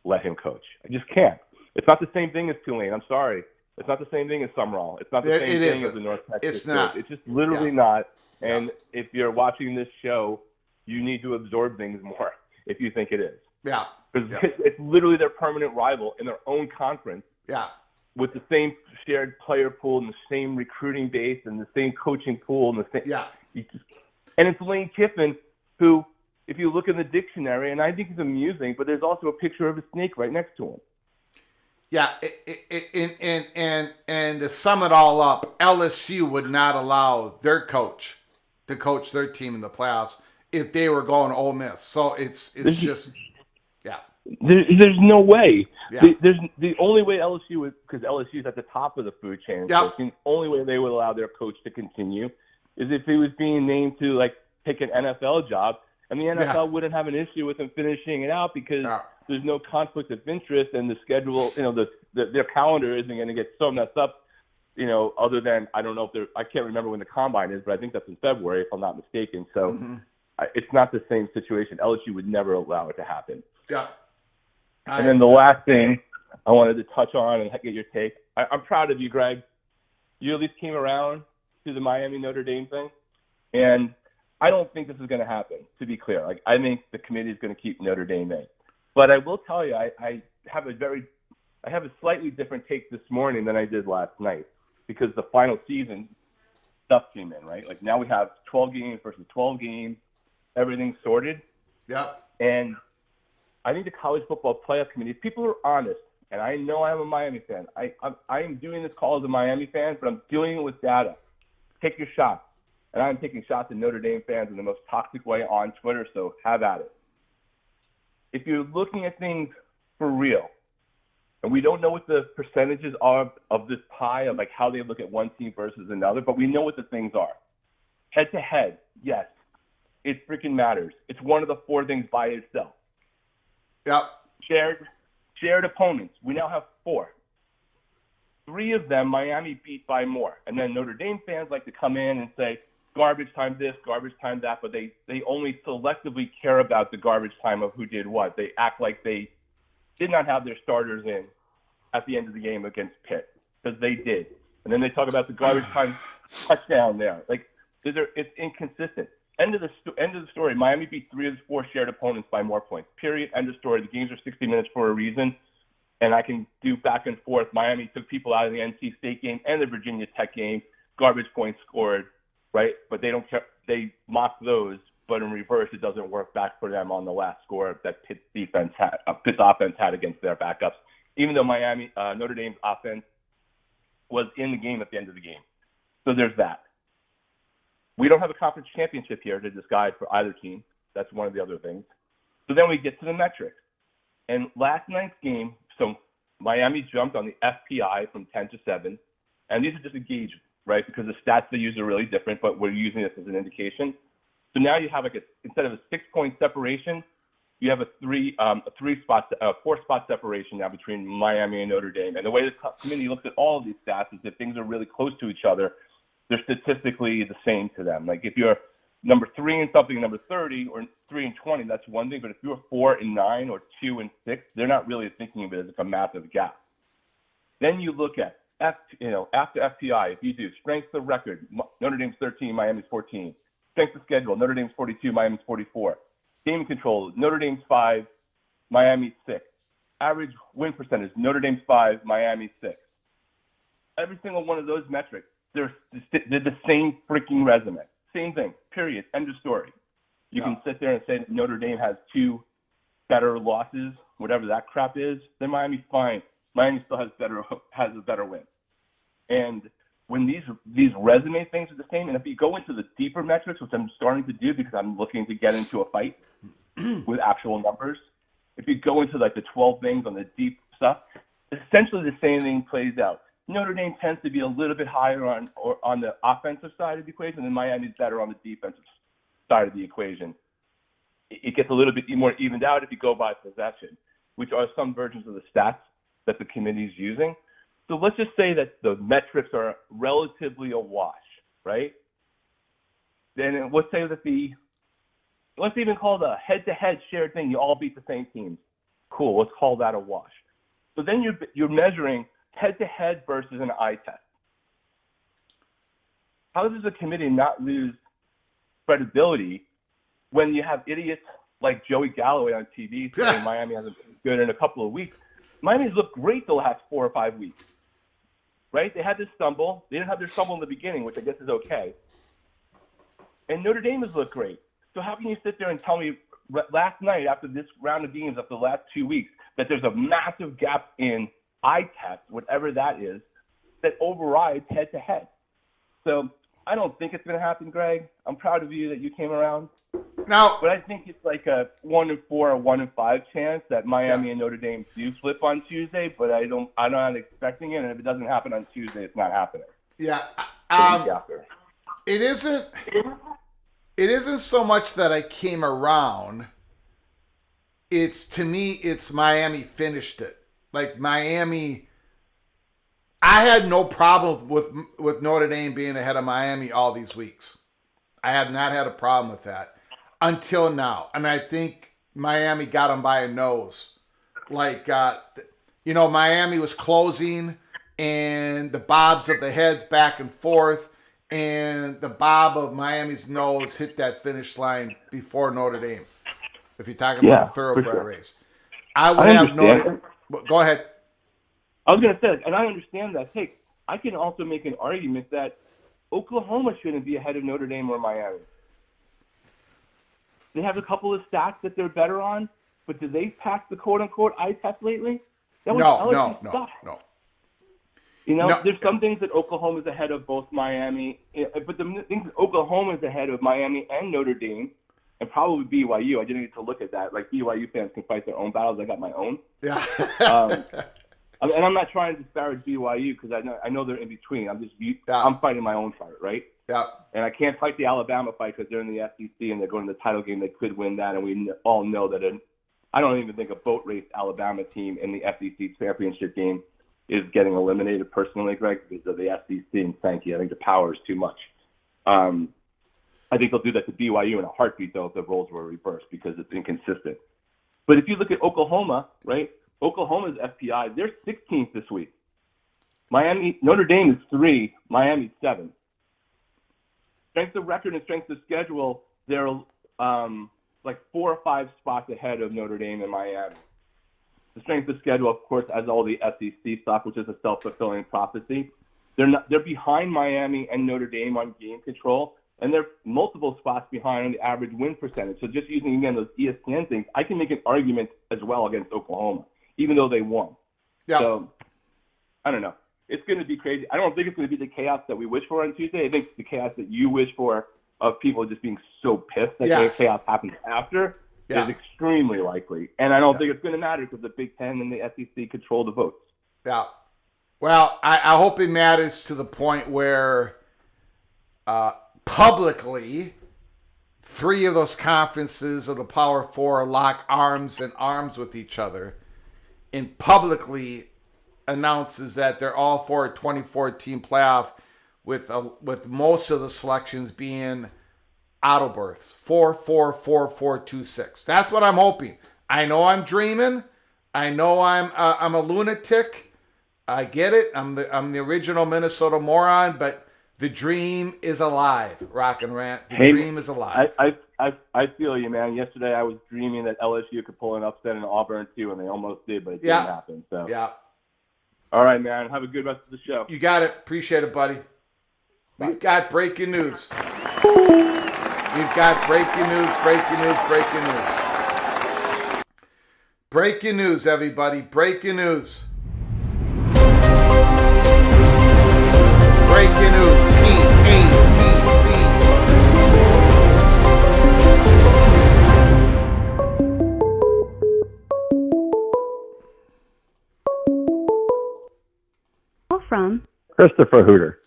Speaker 3: let him coach. I just can't. It's not the same thing as Tulane. I'm sorry. It's not the same thing as Sumrall. It's not the same thing as the North Texas.
Speaker 1: It's not.
Speaker 3: It's just literally not. And if you're watching this show, you need to absorb things more if you think it is.
Speaker 1: Yeah.
Speaker 3: Because it's literally their permanent rival in their own conference.
Speaker 1: Yeah.
Speaker 3: With the same shared player pool and the same recruiting base and the same coaching pool and the same.
Speaker 1: Yeah.
Speaker 3: And it's Lane Kiffin, who, if you look in the dictionary, and I think he's amusing, but there's also a picture of a snake right next to him.
Speaker 1: Yeah, and to sum it all up, LSU would not allow their coach to coach their team in the playoffs if they were going Ole Miss. So it's just, yeah.
Speaker 3: There's no way.
Speaker 1: Yeah.
Speaker 3: There's the only way LSU would, because LSU is at the top of the food chain.
Speaker 1: Yep.
Speaker 3: So the only way they would allow their coach to continue is if he was being named to like take an NFL job, and the NFL wouldn't have an issue with him finishing it out because there's no conflict of interest, and the schedule, their calendar isn't going to get so messed up, other than, I don't know if I can't remember when the combine is, but I think that's in February if I'm not mistaken. So it's not the same situation. LSU would never allow it to happen.
Speaker 1: Yeah.
Speaker 3: And then the last thing I wanted to touch on and get your take. I'm proud of you, Greg. You at least came around to the Miami Notre Dame thing, and I don't think this is going to happen, to be clear. Like, I think the committee is going to keep Notre Dame in. But I will tell you, I have a slightly different take this morning than I did last night, because the final season stuff came in, right? Like, now we have 12 games versus 12 games, everything's sorted.
Speaker 1: Yep.
Speaker 3: And I think the college football playoff committee, if people are honest, and I know I'm a Miami fan. I am doing this call as a Miami fan, but I'm doing it with data. Take your shots. And I'm taking shots at Notre Dame fans in the most toxic way on Twitter, so have at it. If you're looking at things for real, and we don't know what the percentages are of this pie, of like how they look at one team versus another, but we know what the things are. Head-to-head, yes, it freaking matters. It's one of the four things by itself.
Speaker 1: Yep.
Speaker 3: Shared opponents. We now have 4. 3 of them, Miami beat by more. And then Notre Dame fans like to come in and say, garbage time this, garbage time that, but they only selectively care about the garbage time of who did what. They act like they did not have their starters in at the end of the game against Pitt, because they did. And then they talk about the garbage time touchdown there. Like, it's inconsistent. End of the story. Miami beat 3 of the 4 shared opponents by more points. Period. End of story. The games are 60 minutes for a reason. And I can do back and forth. Miami took people out of the NC State game and the Virginia Tech game. Garbage points scored, right? But they don't care. They mock those. But in reverse, it doesn't work back for them on the last score that Pitt's offense had against their backups. Even though Notre Dame's offense was in the game at the end of the game. So there's that. We don't have a conference championship here to decide for either team. That's one of the other things. So then we get to the metrics. And last night's game, so Miami jumped on the FPI from 10 to 7. And these are just a gauge, right? Because the stats they use are really different, but we're using this as an indication. So now you have instead of a 6-point separation, you have a 4-spot separation now between Miami and Notre Dame. And the way the committee looks at all of these stats is that things are really close to each other. They're statistically the same to them. Like, if you're number 3 and something, number 30, or 3 and 20, that's one thing. But if you're 4 and 9 or 2 and 6, they're not really thinking of it as a massive gap. Then you look at after FPI, if you do strength of record, Notre Dame's 13, Miami's 14. Strength of schedule, Notre Dame's 42, Miami's 44. Game control, Notre Dame's 5, Miami's 6. Average win percentage, Notre Dame's 5, Miami's 6. Every single one of those metrics, they're the same freaking resume. Same thing, period, end of story. You can sit there and say that Notre Dame has 2 better losses, whatever that crap is, then Miami's fine. Miami still has a better win. And when these resume things are the same, and if you go into the deeper metrics, which I'm starting to do because I'm looking to get into a fight with actual numbers, if you go into like the 12 things on the deep stuff, essentially the same thing plays out. Notre Dame tends to be a little bit higher on the offensive side of the equation, and Miami's better on the defensive side of the equation. it gets a little bit more evened out if you go by possession, which are some versions of the stats that the committee is using. So let's just say that the metrics are relatively a wash, right? Then let's say that let's even call the head-to-head shared thing, you all beat the same teams. Cool, let's call that a wash. So then you're measuring head-to-head versus an eye test. How does a committee not lose credibility when you have idiots like Joey Galloway on TV saying Miami hasn't been good in a couple of weeks? Miami's looked great the last 4 or 5 weeks, right? They had this stumble. They didn't have their stumble in the beginning, which I guess is okay. And Notre Dame has looked great. So how can you sit there and tell me last night after this round of games, after the last 2 weeks, that there's a massive gap in eye test, whatever that is, that overrides head-to-head? So I don't think it's going to happen, Greg. I'm proud of you that you came around.
Speaker 1: Now,
Speaker 3: but I think it's like a 1 in 4 or 1 in 5 chance that Miami and Notre Dame do flip on Tuesday, but I'm not expecting it. And if it doesn't happen on Tuesday, it's not happening.
Speaker 1: Yeah. It isn't so much that I came around. To me, it's Miami finished it. Like Miami, I had no problem with Notre Dame being ahead of Miami all these weeks. I have not had a problem with that until now. And I think Miami got them by a nose. Like, Miami was closing and the bobs of the heads back and forth, and the bob of Miami's nose hit that finish line before Notre Dame. If you're talking about the thoroughbred race. I would have Notre. Go ahead.
Speaker 3: I was going to say, and I understand that. Hey, I can also make an argument that Oklahoma shouldn't be ahead of Notre Dame or Miami. They have a couple of stats that they're better on, but did they pass the quote-unquote eye test lately?
Speaker 1: No.
Speaker 3: There's some things that Oklahoma is ahead of both Miami, but the things that Oklahoma is ahead of Miami and Notre Dame, and probably BYU. I didn't need to look at that. Like, BYU fans can fight their own battles. I got my own.
Speaker 1: Yeah.
Speaker 3: And I'm not trying to disparage BYU because I know they're in between. I'm fighting my own fight, right?
Speaker 1: Yeah.
Speaker 3: And I can't fight the Alabama fight because they're in the SEC and they're going to the title game. They could win that, and we all know that. I don't even think a boat race Alabama team in the SEC championship game is getting eliminated personally, Greg, because of the SEC and Sankey. I think the power is too much. I think they'll do that to BYU in a heartbeat, though, if the roles were reversed because it's inconsistent. But if you look at Oklahoma, right? Oklahoma's FPI, they're 16th this week. Notre Dame is 3, Miami's 7. Strength of record and strength of schedule, they're like 4 or 5 spots ahead of Notre Dame and Miami. The strength of schedule, of course, has all the SEC stuff, which is a self-fulfilling prophecy. They're behind Miami and Notre Dame on game control, and they're multiple spots behind on the average win percentage. So just using, again, those ESPN things, I can make an argument as well against Oklahoma, even though they won.
Speaker 1: Yeah.
Speaker 3: So, I don't know. It's going to be crazy. I don't think it's going to be the chaos that we wish for on Tuesday. I think the chaos that you wish for of people just being so pissed that chaos happens after is extremely likely. And I don't think it's going to matter because the Big Ten and the SEC control the votes.
Speaker 1: Yeah. Well, I hope it matters to the point where publicly 3 of those conferences of the Power 4 lock arms in arms with each other and publicly announces that they're all for a 24-team playoff with most of the selections being auto berths. 4, 4, 4, 4, 2, 6. That's what I'm hoping. I know I'm dreaming. I know I'm a lunatic. I get it. I'm the original Minnesota moron, but the dream is alive. Rock and Rant. The dream is alive.
Speaker 3: I feel you, man. Yesterday I was dreaming that LSU could pull an upset in Auburn too, and they almost did, but it didn't happen. So
Speaker 1: yeah.
Speaker 3: All right, man. Have a good rest of the show.
Speaker 1: You got it. Appreciate it, buddy. We've got breaking news. We've got breaking news. Breaking news, everybody. Breaking news. Breaking news. PATC.
Speaker 2: From
Speaker 4: Christopher Hooter.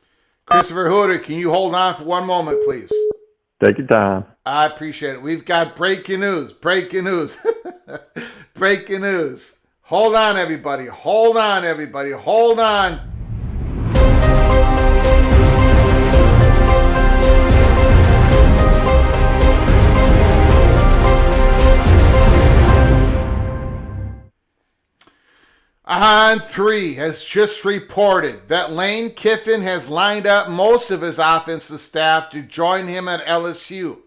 Speaker 1: Christopher Hooter, can you hold on for one moment, please?
Speaker 4: Take your time.
Speaker 1: I appreciate it. We've got breaking news. Breaking news. Breaking news. Hold on, everybody. Hold on, everybody. Hold on. On 3 has just reported that Lane Kiffin has lined up most of his offensive staff to join him at LSU.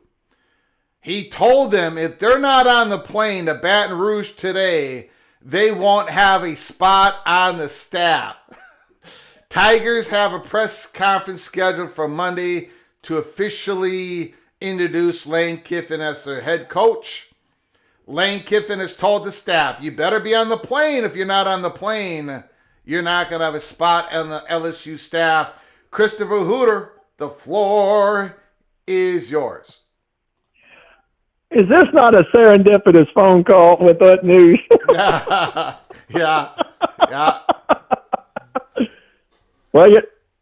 Speaker 1: He told them if they're not on the plane to Baton Rouge today, they won't have a spot on the staff. Tigers have a press conference scheduled for Monday to officially introduce Lane Kiffin as their head coach. Lane Kiffin has told the staff, you better be on the plane. If you're not on the plane, you're not going to have a spot on the LSU staff. Christopher Hooter, the floor is yours.
Speaker 4: Is this not a serendipitous phone call with that news?
Speaker 1: Yeah.
Speaker 4: Well,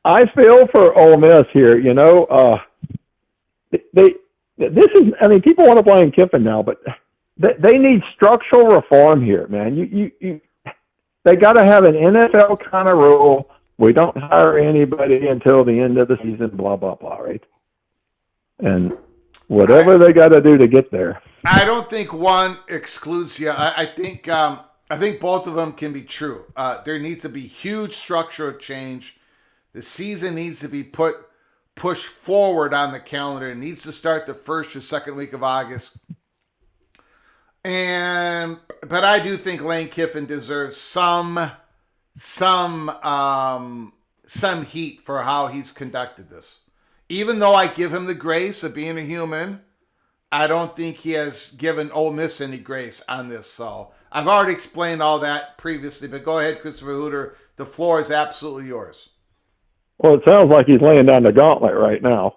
Speaker 4: I feel for Ole Miss here. You know, people want to blame Kiffin now, but they need structural reform here, man. They got to have an NFL kind of rule. We don't hire anybody until the end of the season, blah, blah, blah, right? And whatever they got to do to get there.
Speaker 1: I don't think one excludes the other. I think both of them can be true. There needs to be huge structural change. The season needs to be pushed forward on the calendar. It needs to start the first or second week of August. But I do think Lane Kiffin deserves some heat for how he's conducted this. Even though I give him the grace of being a human, I don't think he has given Ole Miss any grace on this. So I've already explained all that previously, but go ahead, Christopher Hooter. The floor is absolutely yours.
Speaker 4: Well, it sounds like he's laying down the gauntlet right now.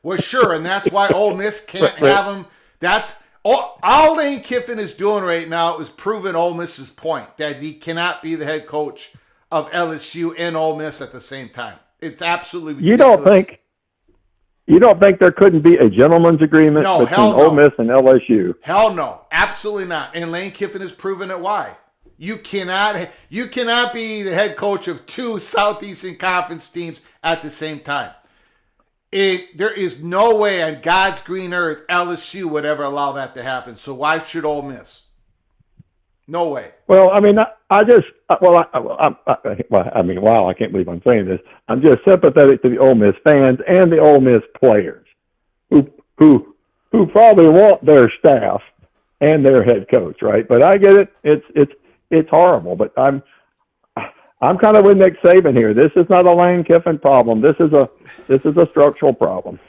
Speaker 1: Well, sure, and that's why Ole Miss can't have him. That's all Lane Kiffin is doing right now is proving Ole Miss's point that he cannot be the head coach of LSU and Ole Miss at the same time. It's absolutely ridiculous.
Speaker 4: You don't think there couldn't be a gentleman's agreement between Ole Miss and LSU?
Speaker 1: Hell no, absolutely not. And Lane Kiffin has proven it. Why? You cannot be the head coach of two Southeastern Conference teams at the same time. There is no way on God's green earth LSU would ever allow that to happen. So why should Ole Miss? No way.
Speaker 4: Well, I mean, I can't believe I'm saying this. I'm just sympathetic to the Ole Miss fans and the Ole Miss players who probably want their staff and their head coach, right? But I get it. It's horrible. But I'm kind of with Nick Saban here. This is not a Lane Kiffin problem. This is a structural problem.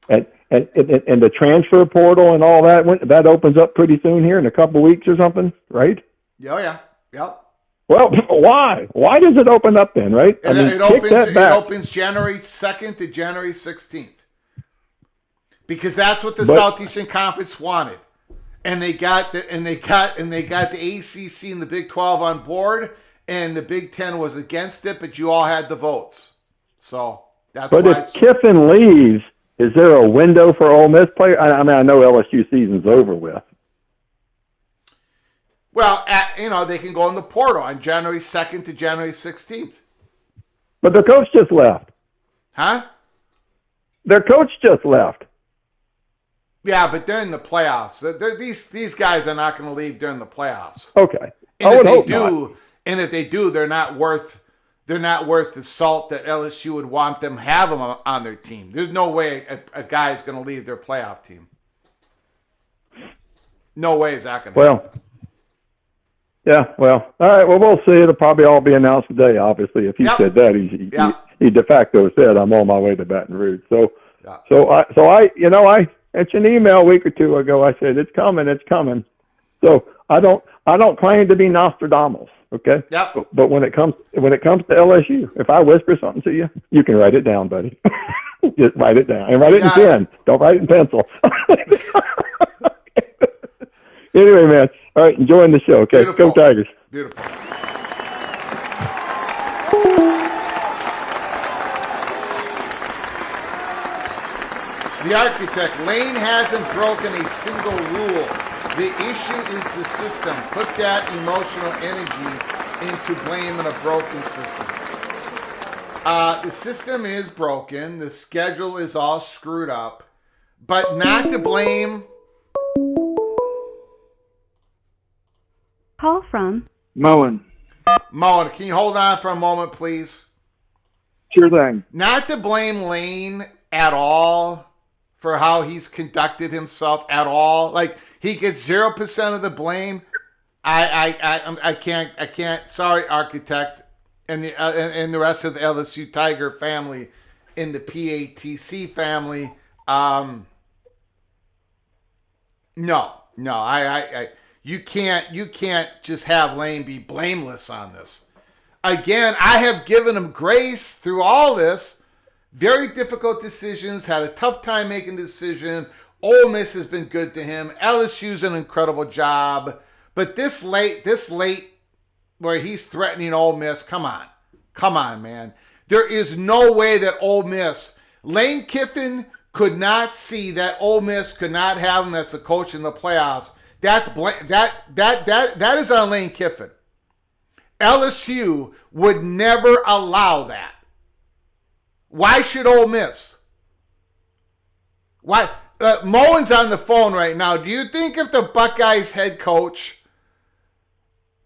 Speaker 4: And the transfer portal and all that opens up pretty soon here in a couple of weeks or something, right?
Speaker 1: Yeah.
Speaker 4: Well, why? Why does it open up then, right?
Speaker 1: It opens January 2nd to January 16th. Because that's what the Southeastern Conference wanted. And they got the ACC and the Big 12 on board, and the Big 10 was against it, but you all had the votes. So that's why. But
Speaker 4: if Kiffin leaves, is there a window for Ole Miss players? I know LSU season's over with.
Speaker 1: Well, they can go in the portal on January 2nd to January 16th.
Speaker 4: But their coach just left.
Speaker 1: Huh?
Speaker 4: Their coach just left.
Speaker 1: Yeah, but they're in the playoffs. These guys are not going to leave during the playoffs.
Speaker 4: Okay.
Speaker 1: And if they do, they're not worth the salt that LSU would want them have them on their team. There's no way a guy is going to leave their playoff team. No way is that going to happen. All
Speaker 4: right. Well, we'll see. It'll probably all be announced today, obviously. If he said that, he de facto said, I'm on my way to Baton Rouge. So I sent you an email a week or two ago. I said, it's coming. So I don't claim to be Nostradamus. Okay.
Speaker 1: Yep.
Speaker 4: But when it comes to LSU, if I whisper something to you, you can write it down, buddy. Just write it down and write it in pen. Don't write it in pencil. Anyway, man. All right. Enjoying the show. Okay.
Speaker 1: Beautiful.
Speaker 4: Go Tigers.
Speaker 1: Beautiful. The architect, Lane hasn't broken a single rule. The issue is the system. Put that emotional energy into blaming a broken system. The system is broken. The schedule is all screwed up. But not to blame.
Speaker 2: Call from
Speaker 5: Moen.
Speaker 1: Moen, can you hold on for a moment, please?
Speaker 5: Sure thing.
Speaker 1: Not to blame Lane at all for how he's conducted himself at all. Like, he gets 0% of the blame. I can't. Sorry, architect, and the rest of the LSU Tiger family, in the PATC family. No. You can't just have Lane be blameless on this. Again, I have given him grace through all this. Very difficult decisions. Had a tough time making a decision. Ole Miss has been good to him. LSU's an incredible job. But this late, where he's threatening Ole Miss, come on, man. There is no way that Ole Miss, Lane Kiffin could not see that Ole Miss could not have him as a coach in the playoffs. That is on Lane Kiffin. LSU would never allow that. Why should Ole Miss? Why? Moen's on the phone right now. Do you think if the Buckeyes head coach,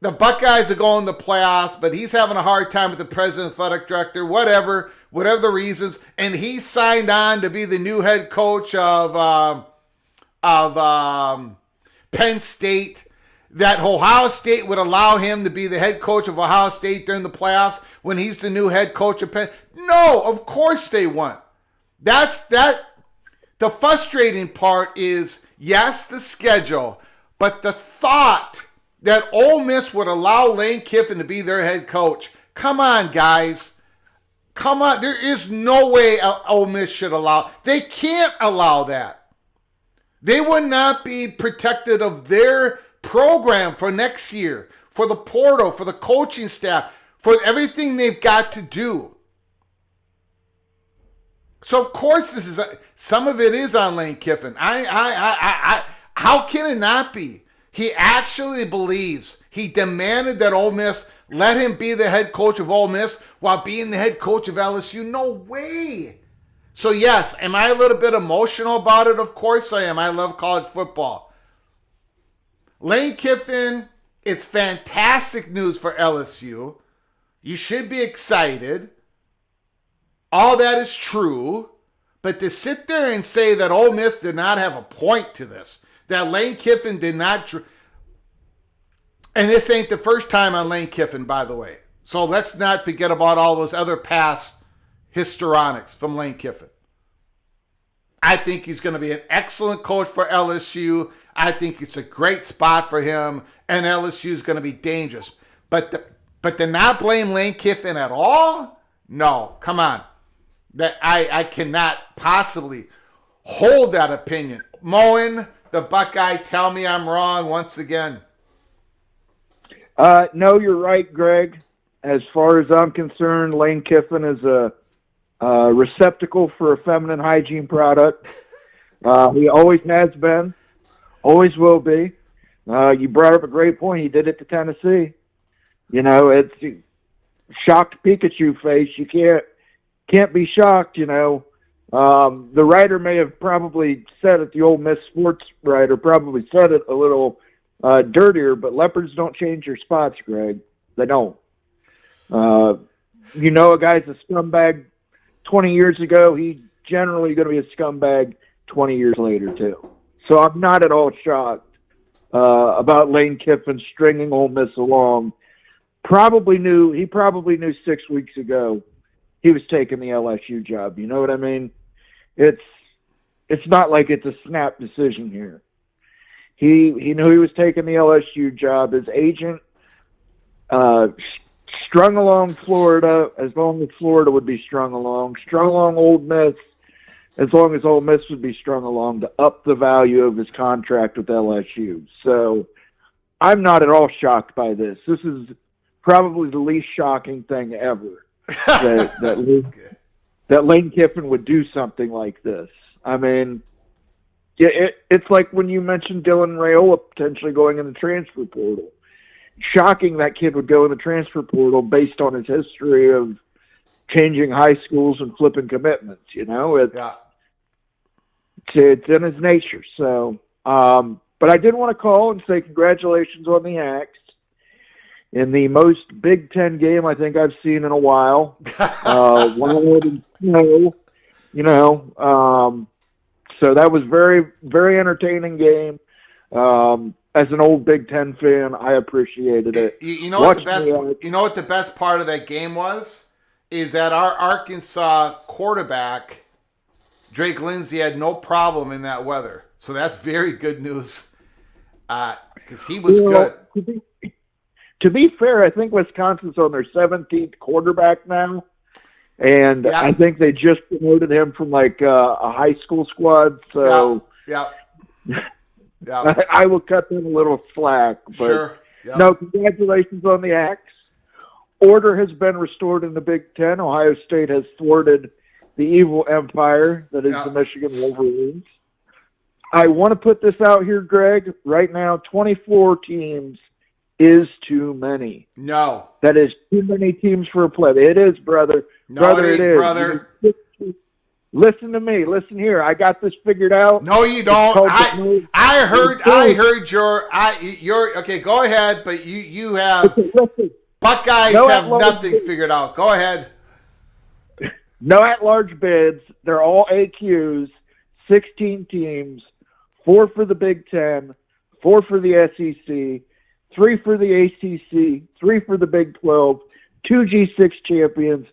Speaker 1: the Buckeyes are going to the playoffs, but he's having a hard time with the president, athletic director, whatever the reasons, and he signed on to be the new head coach of Penn State, that Ohio State would allow him to be the head coach of Ohio State during the playoffs when he's the new head coach of Penn? No, of course they won't. The frustrating part is, yes, the schedule, but the thought that Ole Miss would allow Lane Kiffin to be their head coach. Come on, guys. Come on. There is no way Ole Miss should allow. They can't allow that. They would not be protected of their program for next year, for the portal, for the coaching staff, for everything they've got to do. So of course some of it is on Lane Kiffin. How can it not be? He actually believes, he demanded that Ole Miss let him be the head coach of Ole Miss while being the head coach of LSU. No way. So yes, am I a little bit emotional about it? Of course I am. I love college football. Lane Kiffin, it's fantastic news for LSU. You should be excited. All that is true. But to sit there and say that Ole Miss did not have a point to this, that Lane Kiffin did not, and this ain't the first time on Lane Kiffin, by the way. So let's not forget about all those other past histrionics from Lane Kiffin. I think he's going to be an excellent coach for LSU. I think it's a great spot for him, and LSU is going to be dangerous. But to not blame Lane Kiffin at all? No, come on. That I cannot possibly hold that opinion. Moen, the Buckeye, tell me I'm wrong once again.
Speaker 5: No, you're right, Greg. As far as I'm concerned, Lane Kiffin is a receptacle for a feminine hygiene product. He always has been, always will be. You brought up a great point. He did it to Tennessee. You know, it's shocked Pikachu face. You can't be shocked, you know. The writer may have probably said it, the Ole Miss sports writer probably said it a little dirtier, but leopards don't change your spots, Greg. They don't. You know, a guy's a scumbag 20 years ago, he's generally going to be a scumbag 20 years later, too. So I'm not at all shocked about Lane Kiffin stringing Ole Miss along. He probably knew 6 weeks ago he was taking the LSU job. You know what I mean? It's not like it's a snap decision here. He knew he was taking the LSU job. His agent strung along Florida as long as Florida would be strung along Ole Miss as long as Ole Miss would be strung along to up the value of his contract with LSU. So I'm not at all shocked by this. This is probably the least shocking thing ever that Lane Kiffin would do something like this. I mean, yeah, it's like when you mentioned Dylan Raiola potentially going in the transfer portal. Shocking that kid would go in the transfer portal based on his history of changing high schools and flipping commitments. It's in his nature. So, but I did want to call and say congratulations on the Axe in the most Big Ten game I think I've seen in a while. Wild and snow, so that was very, very entertaining game. As an old Big Ten fan, I appreciated it.
Speaker 1: You know what the best part of that game was? Is that our Arkansas quarterback, Drake Lindsay, had no problem in that weather. So that's very good news because he was good.
Speaker 5: To be fair, I think Wisconsin's on their 17th quarterback now. And I think they just promoted him from like a high school squad. So I will cut them a little slack. But
Speaker 1: sure. Yep.
Speaker 5: No, congratulations on the Axe. Order has been restored in the Big Ten. Ohio State has thwarted the evil empire that is the Michigan Wolverines. I want to put this out here, Greg. Right now, 24 teams is too many.
Speaker 1: No.
Speaker 5: That is too many teams for a play. It is, brother.
Speaker 1: No,
Speaker 5: brother,
Speaker 1: it
Speaker 5: is.
Speaker 1: Brother.
Speaker 5: Listen to me. Listen here. I got this figured out.
Speaker 1: No, you don't. I heard your okay, go ahead, but you have Buckeyes have nothing figured out. Go ahead.
Speaker 5: No at-large bids. They're all AQs. 16 teams. 4 for the Big Ten. 4 for the SEC. 3 for the ACC. 3 for the Big 12. 2 G6 champions.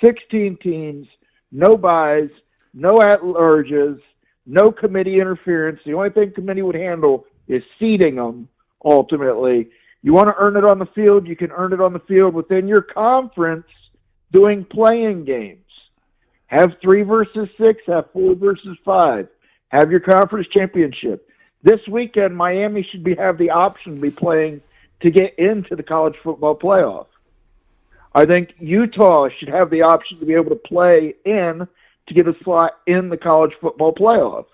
Speaker 5: 16 teams. No buys. No at-larges. No committee interference. The only thing committee would handle is seeding them, ultimately. You want to earn it on the field, you can earn it on the field within your conference doing playing games. Have 3 versus 6, have 4 versus 5. Have your conference championship. This weekend, Miami should have the option to be playing to get into the college football playoff. I think Utah should have the option to be able to play in to get a slot in the college football playoff.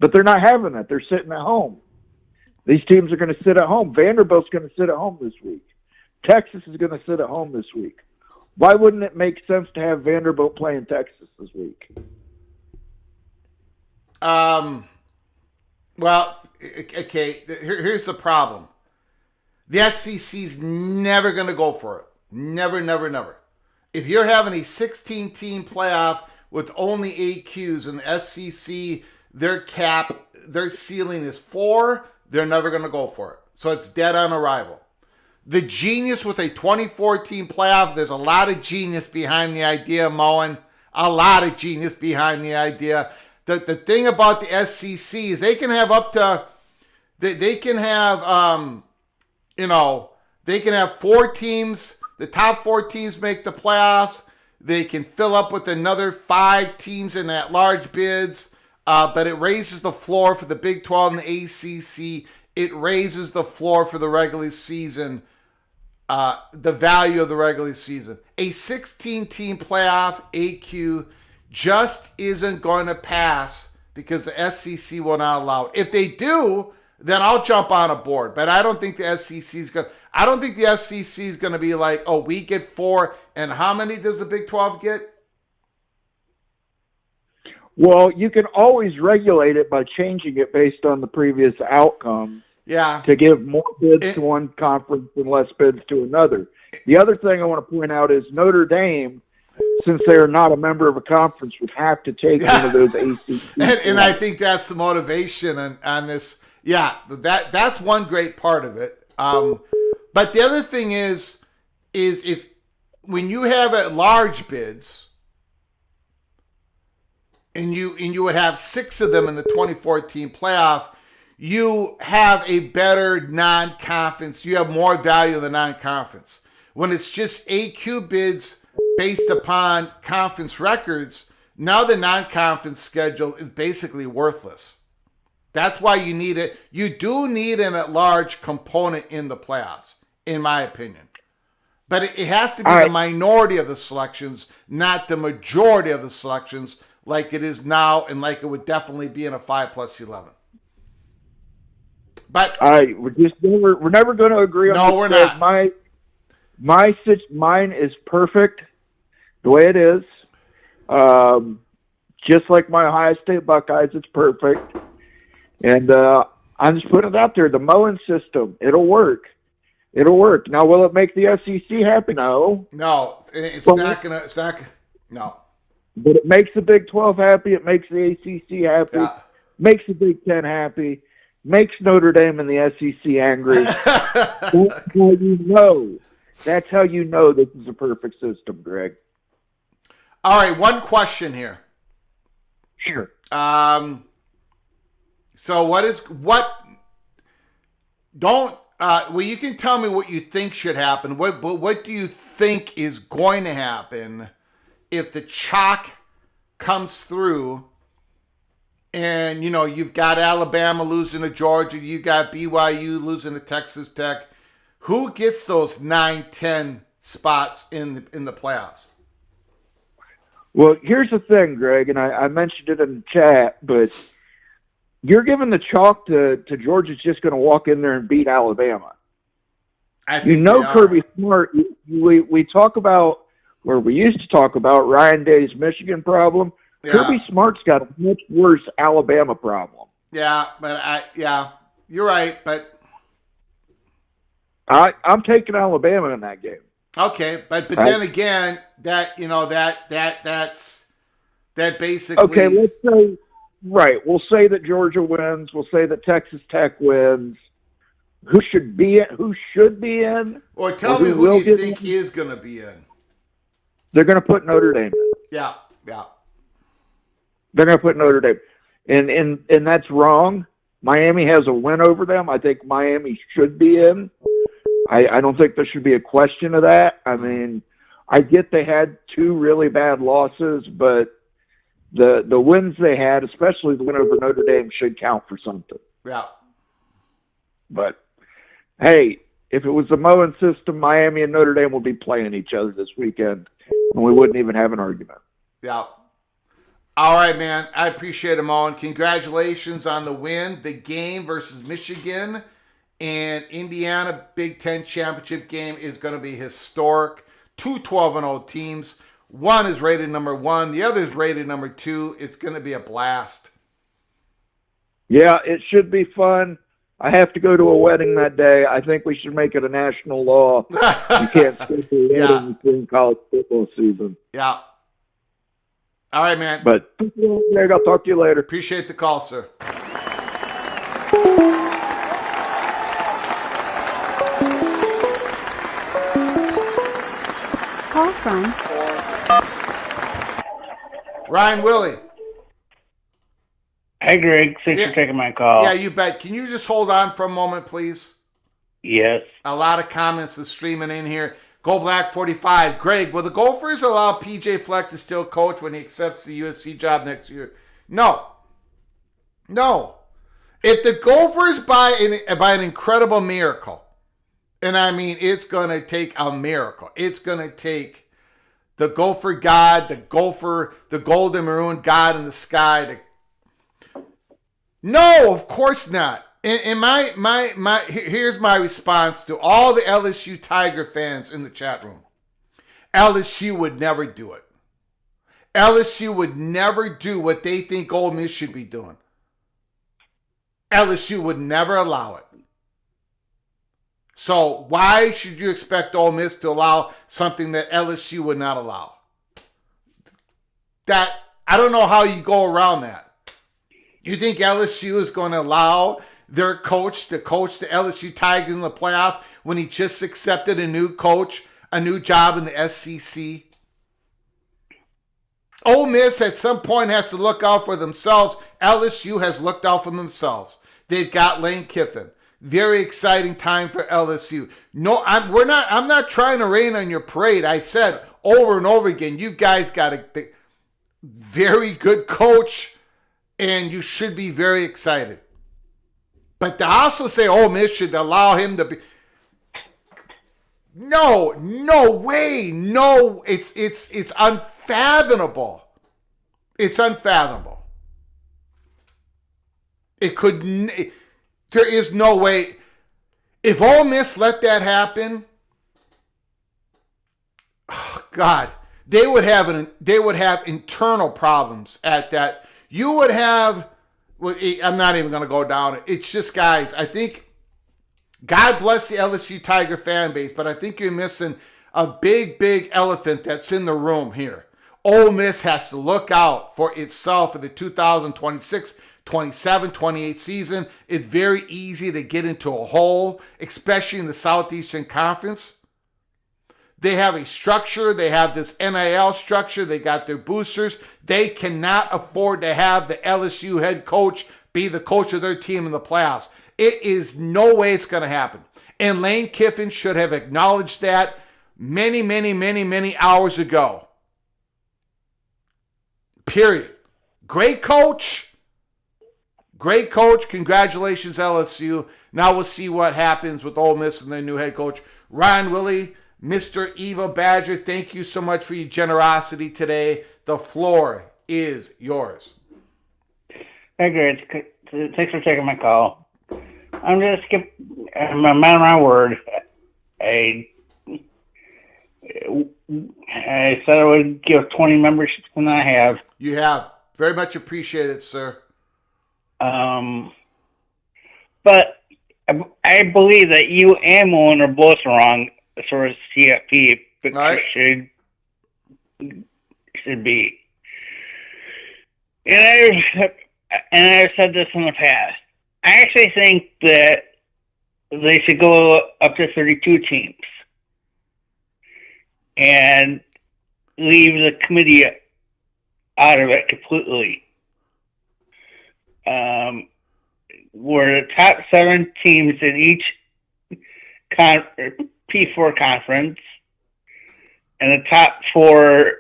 Speaker 5: But they're not having that. They're sitting at home. These teams are going to sit at home. Vanderbilt's going to sit at home this week. Texas is going to sit at home this week. Why wouldn't it make sense to have Vanderbilt play in Texas this week?
Speaker 1: Well, okay, here's the problem. The SEC's never going to go for it. Never, never, never. If you're having a 16-team playoff with only 8 Qs and the SEC, their ceiling is 4, they're never going to go for it. So it's dead on arrival. The genius with a 24-team playoff, there's a lot of genius behind the idea, Moen. A lot of genius behind the idea. The thing about the SEC is they can have up to, they can have 4 teams. The top 4 teams make the playoffs. They can fill up with another 5 teams in that large bids. But it raises the floor for the Big 12 and the ACC. It raises the floor for the regular season, the value of the regular season. A 16-team playoff AQ just isn't going to pass because the SEC will not allow it. If they do, then I'll jump on a board. But I don't think the SEC is going. I don't think the SEC is going to be like, oh, we get 4, and how many does the Big 12 get?
Speaker 5: Well, you can always regulate it by changing it based on the previous outcome.
Speaker 1: Yeah.
Speaker 5: To give more bids to one conference and less bids to another. The other thing I want to point out is Notre Dame, since they are not a member of a conference, would have to take one of those ACC.
Speaker 1: and I think that's the motivation on this. Yeah, that's one great part of it. But the other thing is if when you have large bids, and you would have 6 of them in the 24-team playoff, you have a better non-conference. You have more value than non-conference. When it's just AQ bids based upon conference records, now the non-conference schedule is basically worthless. That's why you need it. You do need an at-large component in the playoffs, in my opinion. But it has to be the minority of the selections, not the majority of the selections, like it is now and like it would definitely be in a 5+11. But
Speaker 5: we're never going to agree on
Speaker 1: no,
Speaker 5: this.
Speaker 1: we're
Speaker 5: Greg.
Speaker 1: not.
Speaker 5: Mine is perfect the way it is. Just like my Ohio State Buckeyes, it's perfect. And I'm just putting it out there. The Mullen system, it'll work. It'll work. Now, will it make the SEC happy? No.
Speaker 1: No, it's not going to. No.
Speaker 5: But it makes the Big 12 happy. It makes the ACC happy.
Speaker 1: Yeah.
Speaker 5: Makes the Big 10 happy. Makes Notre Dame and the SEC angry. That's how you know. That's how you know this is a perfect system, Greg.
Speaker 1: All right, one question here.
Speaker 5: Sure.
Speaker 1: So you can tell me what you think should happen. What do you think is going to happen if the chalk comes through and, you've got Alabama losing to Georgia, you got BYU losing to Texas Tech. Who gets those 9-10 spots in the playoffs?
Speaker 5: Well, here's the thing, Greg, and I mentioned it in the chat, but you're giving the chalk to Georgia's just going to walk in there and beat Alabama. Kirby Smart, we talk about, or we used to talk about, Ryan Day's Michigan problem. Yeah. Kirby Smart's got a much worse Alabama problem.
Speaker 1: Yeah, but you're right, but
Speaker 5: I'm taking Alabama in that game.
Speaker 1: Okay, but then again, that basically.
Speaker 5: Okay, let's say we'll say that Georgia wins. We'll say that Texas Tech wins. Who should be in?
Speaker 1: Or tell me who you think is going to be in.
Speaker 5: They're going to put Notre Dame in.
Speaker 1: Yeah.
Speaker 5: They're going to put Notre Dame, and that's wrong. Miami has a win over them. I think Miami should be in. I don't think there should be a question of that. I mean, I get they had two really bad losses, but the wins they had, especially the win over Notre Dame, should count for something.
Speaker 1: Yeah.
Speaker 5: But, hey, if it was the Mullen system, Miami and Notre Dame will be playing each other this weekend, and we wouldn't even have an argument.
Speaker 1: Yeah. All right, man. I appreciate it, Mullen. Congratulations on the win. The game versus Michigan and Indiana Big Ten championship game is going to be historic. Two 12-0 teams. One is rated number 1. The other is rated number 2. It's going to be a blast.
Speaker 5: Yeah, it should be fun. I have to go to a wedding that day. I think we should make it a national law. You can't skip a wedding during college football season.
Speaker 1: Yeah. All right, man.
Speaker 5: But Greg, I'll talk to you later.
Speaker 1: Appreciate the call, sir.
Speaker 2: Call from
Speaker 1: Ryan Willie.
Speaker 6: Hi, Greg. Thanks for taking my call.
Speaker 1: Yeah, you bet. Can you just hold on for a moment, please?
Speaker 6: Yes.
Speaker 1: A lot of comments are streaming in here. Go Black 45. Greg, will the Gophers allow PJ Fleck to still coach when he accepts the USC job next year? No. If the Gophers by an incredible miracle, and I mean it's going to take a miracle. It's going to take the Gopher God, the golden maroon God in the sky. No, of course not. And here's my response to all the LSU Tiger fans in the chat room. LSU would never do it. LSU would never do what they think Ole Miss should be doing. LSU would never allow it. So why should you expect Ole Miss to allow something that LSU would not allow? That I don't know how you go around that. You think LSU is going to allow their coach to coach the LSU Tigers in the playoff when he just accepted a new job in the SEC? Ole Miss at some point has to look out for themselves. LSU has looked out for themselves. They've got Lane Kiffin. Very exciting time for LSU. No, I'm not trying to rain on your parade. I've said over and over again, you guys got a very good coach, and you should be very excited. But to also say Ole Miss should allow him to be, no way, no, it's unfathomable. It's unfathomable. There is no way. If Ole Miss let that happen, oh God, they would have internal problems at that. You would have. Well, I'm not even going to go down it. It's just, guys, I think, God bless the LSU Tiger fan base, but I think you're missing a big, big elephant that's in the room here. Ole Miss has to look out for itself for the 2026, 27, 28 season. It's very easy to get into a hole, especially in the Southeastern Conference. They have a structure. They have this NIL structure. They got their boosters. They cannot afford to have the LSU head coach be the coach of their team in the playoffs. It is no way it's going to happen. And Lane Kiffin should have acknowledged that many hours ago. Period. Great coach. Great coach. Congratulations, LSU. Now we'll see what happens with Ole Miss and their new head coach. Ryan Willie, Mr. Eva Badger, thank you so much for your generosity today. The floor is yours.
Speaker 6: Hey, great. Thanks for taking my call. I'm going to skip. I'm a man of my word. I said I would give 20 memberships, and I have.
Speaker 1: You have. Very much appreciated, sir.
Speaker 6: But I believe that you and Moen are both wrong as far as CFP
Speaker 1: Right.
Speaker 6: should be. And I've said this in the past. I actually think that they should go up to 32 teams and leave the committee out of it completely. Where the top 7 teams in each P4 conference and the top 4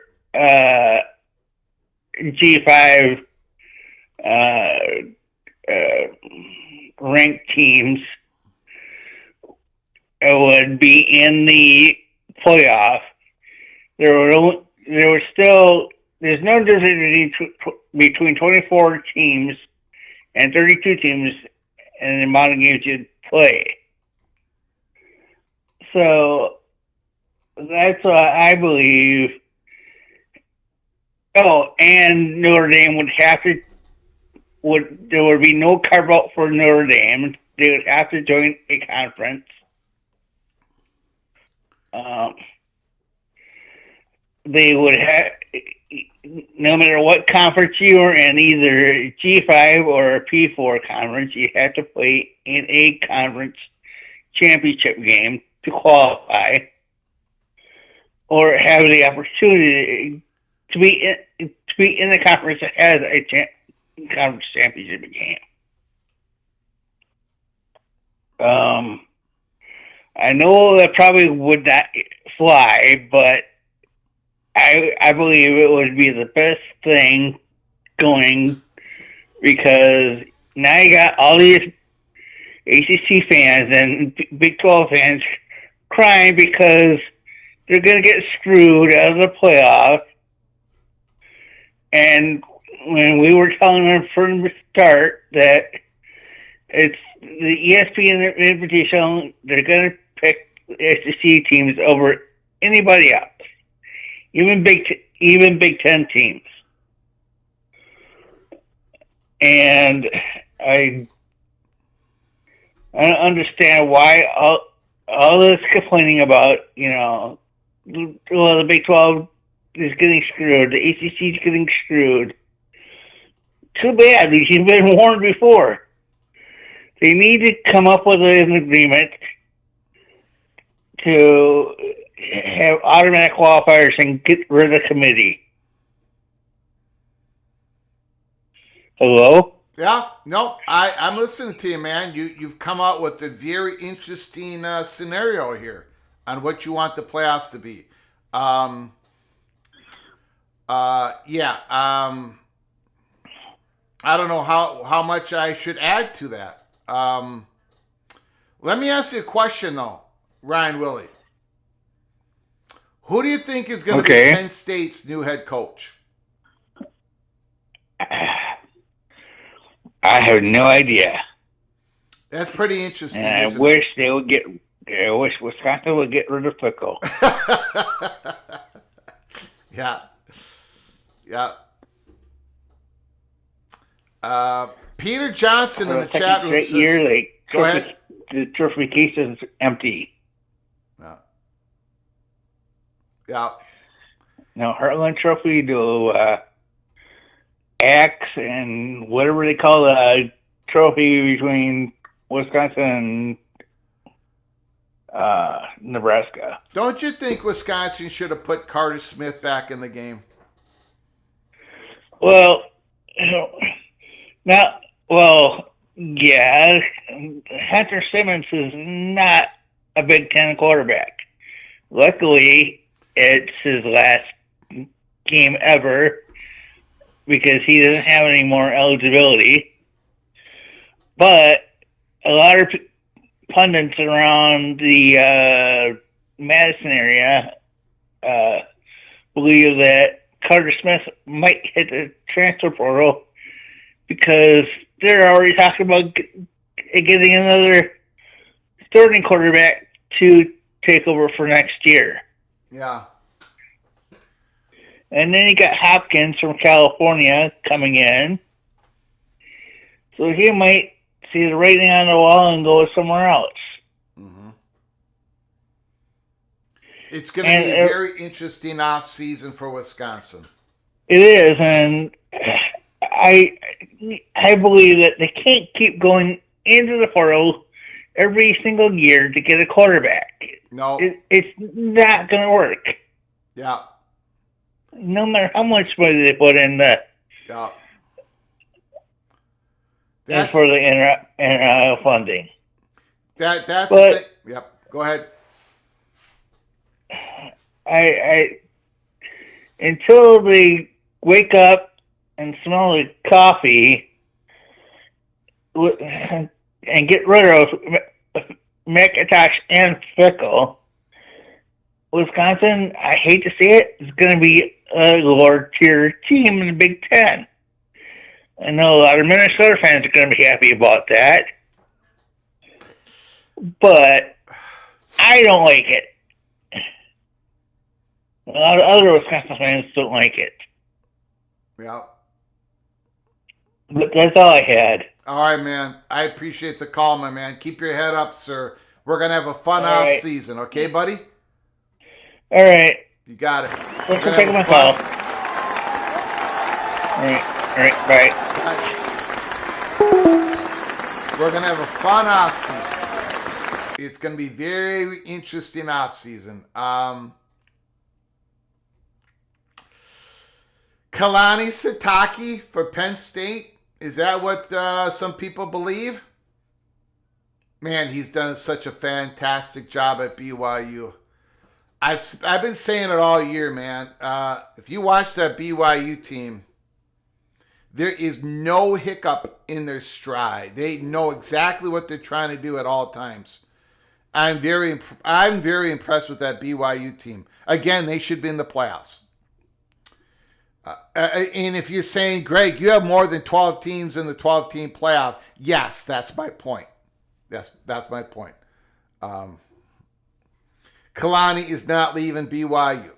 Speaker 6: G5 ranked teams would be in the playoff. There's no difference between 24 teams and 32 teams and the amount of games you play. So that's what I believe. Oh, and Notre Dame there would be no carve out for Notre Dame. They would have to join a conference. They would have, no matter what conference you are in, either G5 or a P4 conference, you have to play in a conference championship game to qualify, or have the opportunity to be in the conference that has a conference championship game. I know that probably would not fly, but I believe it would be the best thing going, because now you got all these ACC fans and Big 12 fans crying because they're going to get screwed out of the playoff. And when we were telling them from the start that it's the ESPN Invitational, they're going to pick SEC teams over anybody else, even Big Ten teams. And I don't understand why all this complaining about, the Big 12 is getting screwed, the ACC is getting screwed. Too bad, you've been warned before. They need to come up with an agreement to have automatic qualifiers and get rid of the committee. Hello?
Speaker 1: Yeah, no, I'm listening to you, man. You've come out with a very interesting scenario here on what you want the playoffs to be. I don't know how much I should add to that. Let me ask you a question, though, Ryan Willie. Who do you think is going to be Penn State's new head coach?
Speaker 6: I have no idea.
Speaker 1: That's pretty interesting.
Speaker 6: And I
Speaker 1: isn't
Speaker 6: wish they would get. I wish Wisconsin would get rid of Fickle.
Speaker 1: it? Yeah. Yeah. Peter Johnson in the chat room says,
Speaker 6: year,
Speaker 1: go ahead.
Speaker 6: The trophy case is empty.
Speaker 1: Yeah. Yeah.
Speaker 6: Now, Heartland Trophy, the X, and whatever they call the trophy between Wisconsin and Nebraska.
Speaker 1: Don't you think Wisconsin should have put Carter Smith back in the game?
Speaker 6: Well, yeah, Hunter Simmons is not a Big Ten quarterback. Luckily, it's his last game ever because he doesn't have any more eligibility. But a lot of pundits around the Madison area believe that Carter Smith might hit the transfer portal because they're already talking about getting another starting quarterback to take over for next year.
Speaker 1: Yeah.
Speaker 6: And then you got Hopkins from California coming in. So he might see the writing on the wall and go somewhere else.
Speaker 1: Mm-hmm. It's going to be a very interesting off season for Wisconsin.
Speaker 6: It is, and I believe that they can't keep going into the portal every single year to get a quarterback.
Speaker 1: No.
Speaker 6: It's not going to work.
Speaker 1: Yeah.
Speaker 6: No matter how much money they put in the
Speaker 1: Yeah.
Speaker 6: and for the NIL funding.
Speaker 1: That's
Speaker 6: but,
Speaker 1: the thing. Yep. Go ahead.
Speaker 6: I until they wake up and smell the coffee and get rid of McIntosh and Fickle, Wisconsin, I hate to say it, is going to be a lower tier team in the Big Ten. I know a lot of Minnesota fans are going to be happy about that, but I don't like it. A lot of other Wisconsin fans don't like it.
Speaker 1: Yeah.
Speaker 6: But that's all I had.
Speaker 1: All right, man. I appreciate the call, my man. Keep your head up, sir. We're going to have a fun
Speaker 6: All
Speaker 1: off
Speaker 6: right.
Speaker 1: season. Okay, buddy?
Speaker 6: All right.
Speaker 1: You got it.
Speaker 6: Thanks for taking my call. All right. Bye.
Speaker 1: We're going to have a fun off season. It's going to be very interesting off season. Kalani Sitake for Penn State. Is that what some people believe? Man, he's done such a fantastic job at BYU. I've been saying it all year, man. If you watch that BYU team, there is no hiccup in their stride. They know exactly what they're trying to do at all times. I'm very impressed with that BYU team. Again, they should be in the playoffs. And if you're saying, Greg, you have more than 12 teams in the 12-team playoff, yes, that's my point. That's my point. Kalani is not leaving BYU.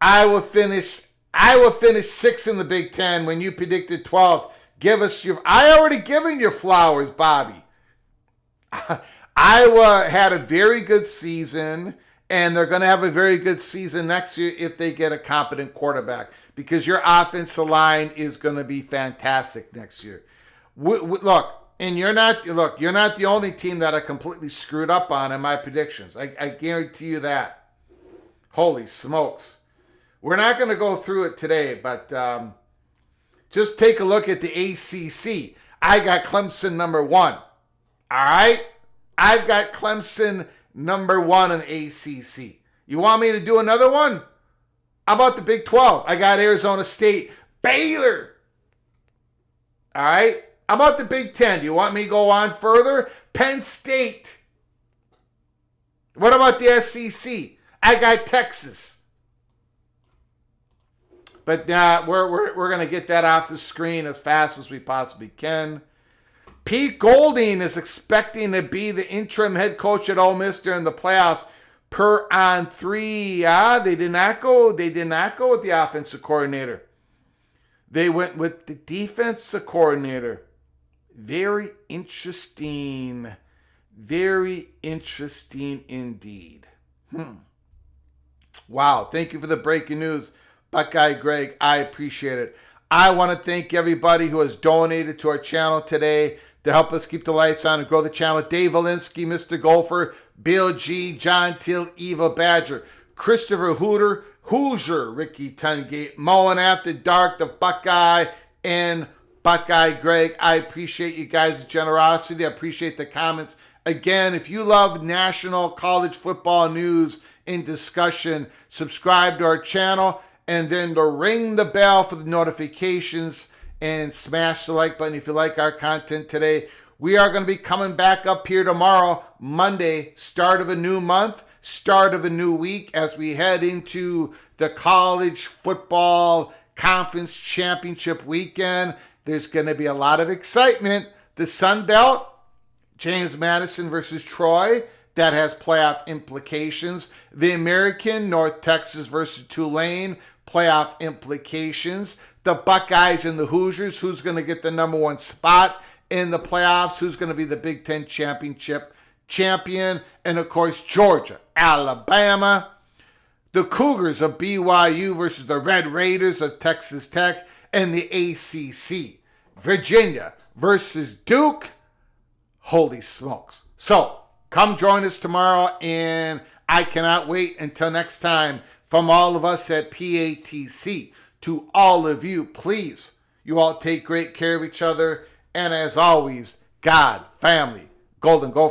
Speaker 1: I will finish 6th in the Big Ten when you predicted 12th. I already given your flowers, Bobby. Iowa had a very good season, and they're going to have a very good season next year if they get a competent quarterback, because your offensive line is going to be fantastic next year. Look, you're not the only team that I completely screwed up on in my predictions. I guarantee you that. Holy smokes. We're not going to go through it today, but just take a look at the ACC. I got Clemson number 1. All right? I've got Clemson number 1 in the ACC. You want me to do another one? How about the Big 12? I got Arizona State, Baylor. All right? How about the Big 10? Do you want me to go on further? Penn State. What about the SEC? I got Texas. But we're going to get that off the screen as fast as we possibly can. Pete Golding is expecting to be the interim head coach at Ole Miss during the playoffs per On 3. They did not go with the offensive coordinator. They went with the defensive coordinator. Very interesting. Very interesting indeed. Wow. Thank you for the breaking news, Buckeye Greg. I appreciate it. I want to thank everybody who has donated to our channel today to help us keep the lights on and grow the channel. Dave Valinsky, Mr. Golfer, Bill G, John Till, Eva Badger, Christopher Hoosier, Ricky Tungate, Mowing After Dark, the Buckeye, and Buckeye Greg. I appreciate you guys' generosity. I appreciate the comments. Again, if you love national college football news and discussion, subscribe to our channel and then to ring the bell for the notifications and smash the like button if you like our content today. We are going to be coming back up here tomorrow, Monday, start of a new month, start of a new week as we head into the college football conference championship weekend. There's going to be a lot of excitement. The Sun Belt, James Madison versus Troy, that has playoff implications. The American, North Texas versus Tulane, playoff implications. The Buckeyes and the Hoosiers, who's going to get the number one spot in the playoffs, who's going to be the Big Ten championship champion, and of course Georgia, Alabama, the Cougars of BYU versus the Red Raiders of Texas Tech, and the ACC, Virginia versus Duke. Holy smokes. So come join us tomorrow, and I cannot wait until next time. From all of us at PATC to all of you, please, you all take great care of each other. And as always, God, family, Golden Gopher.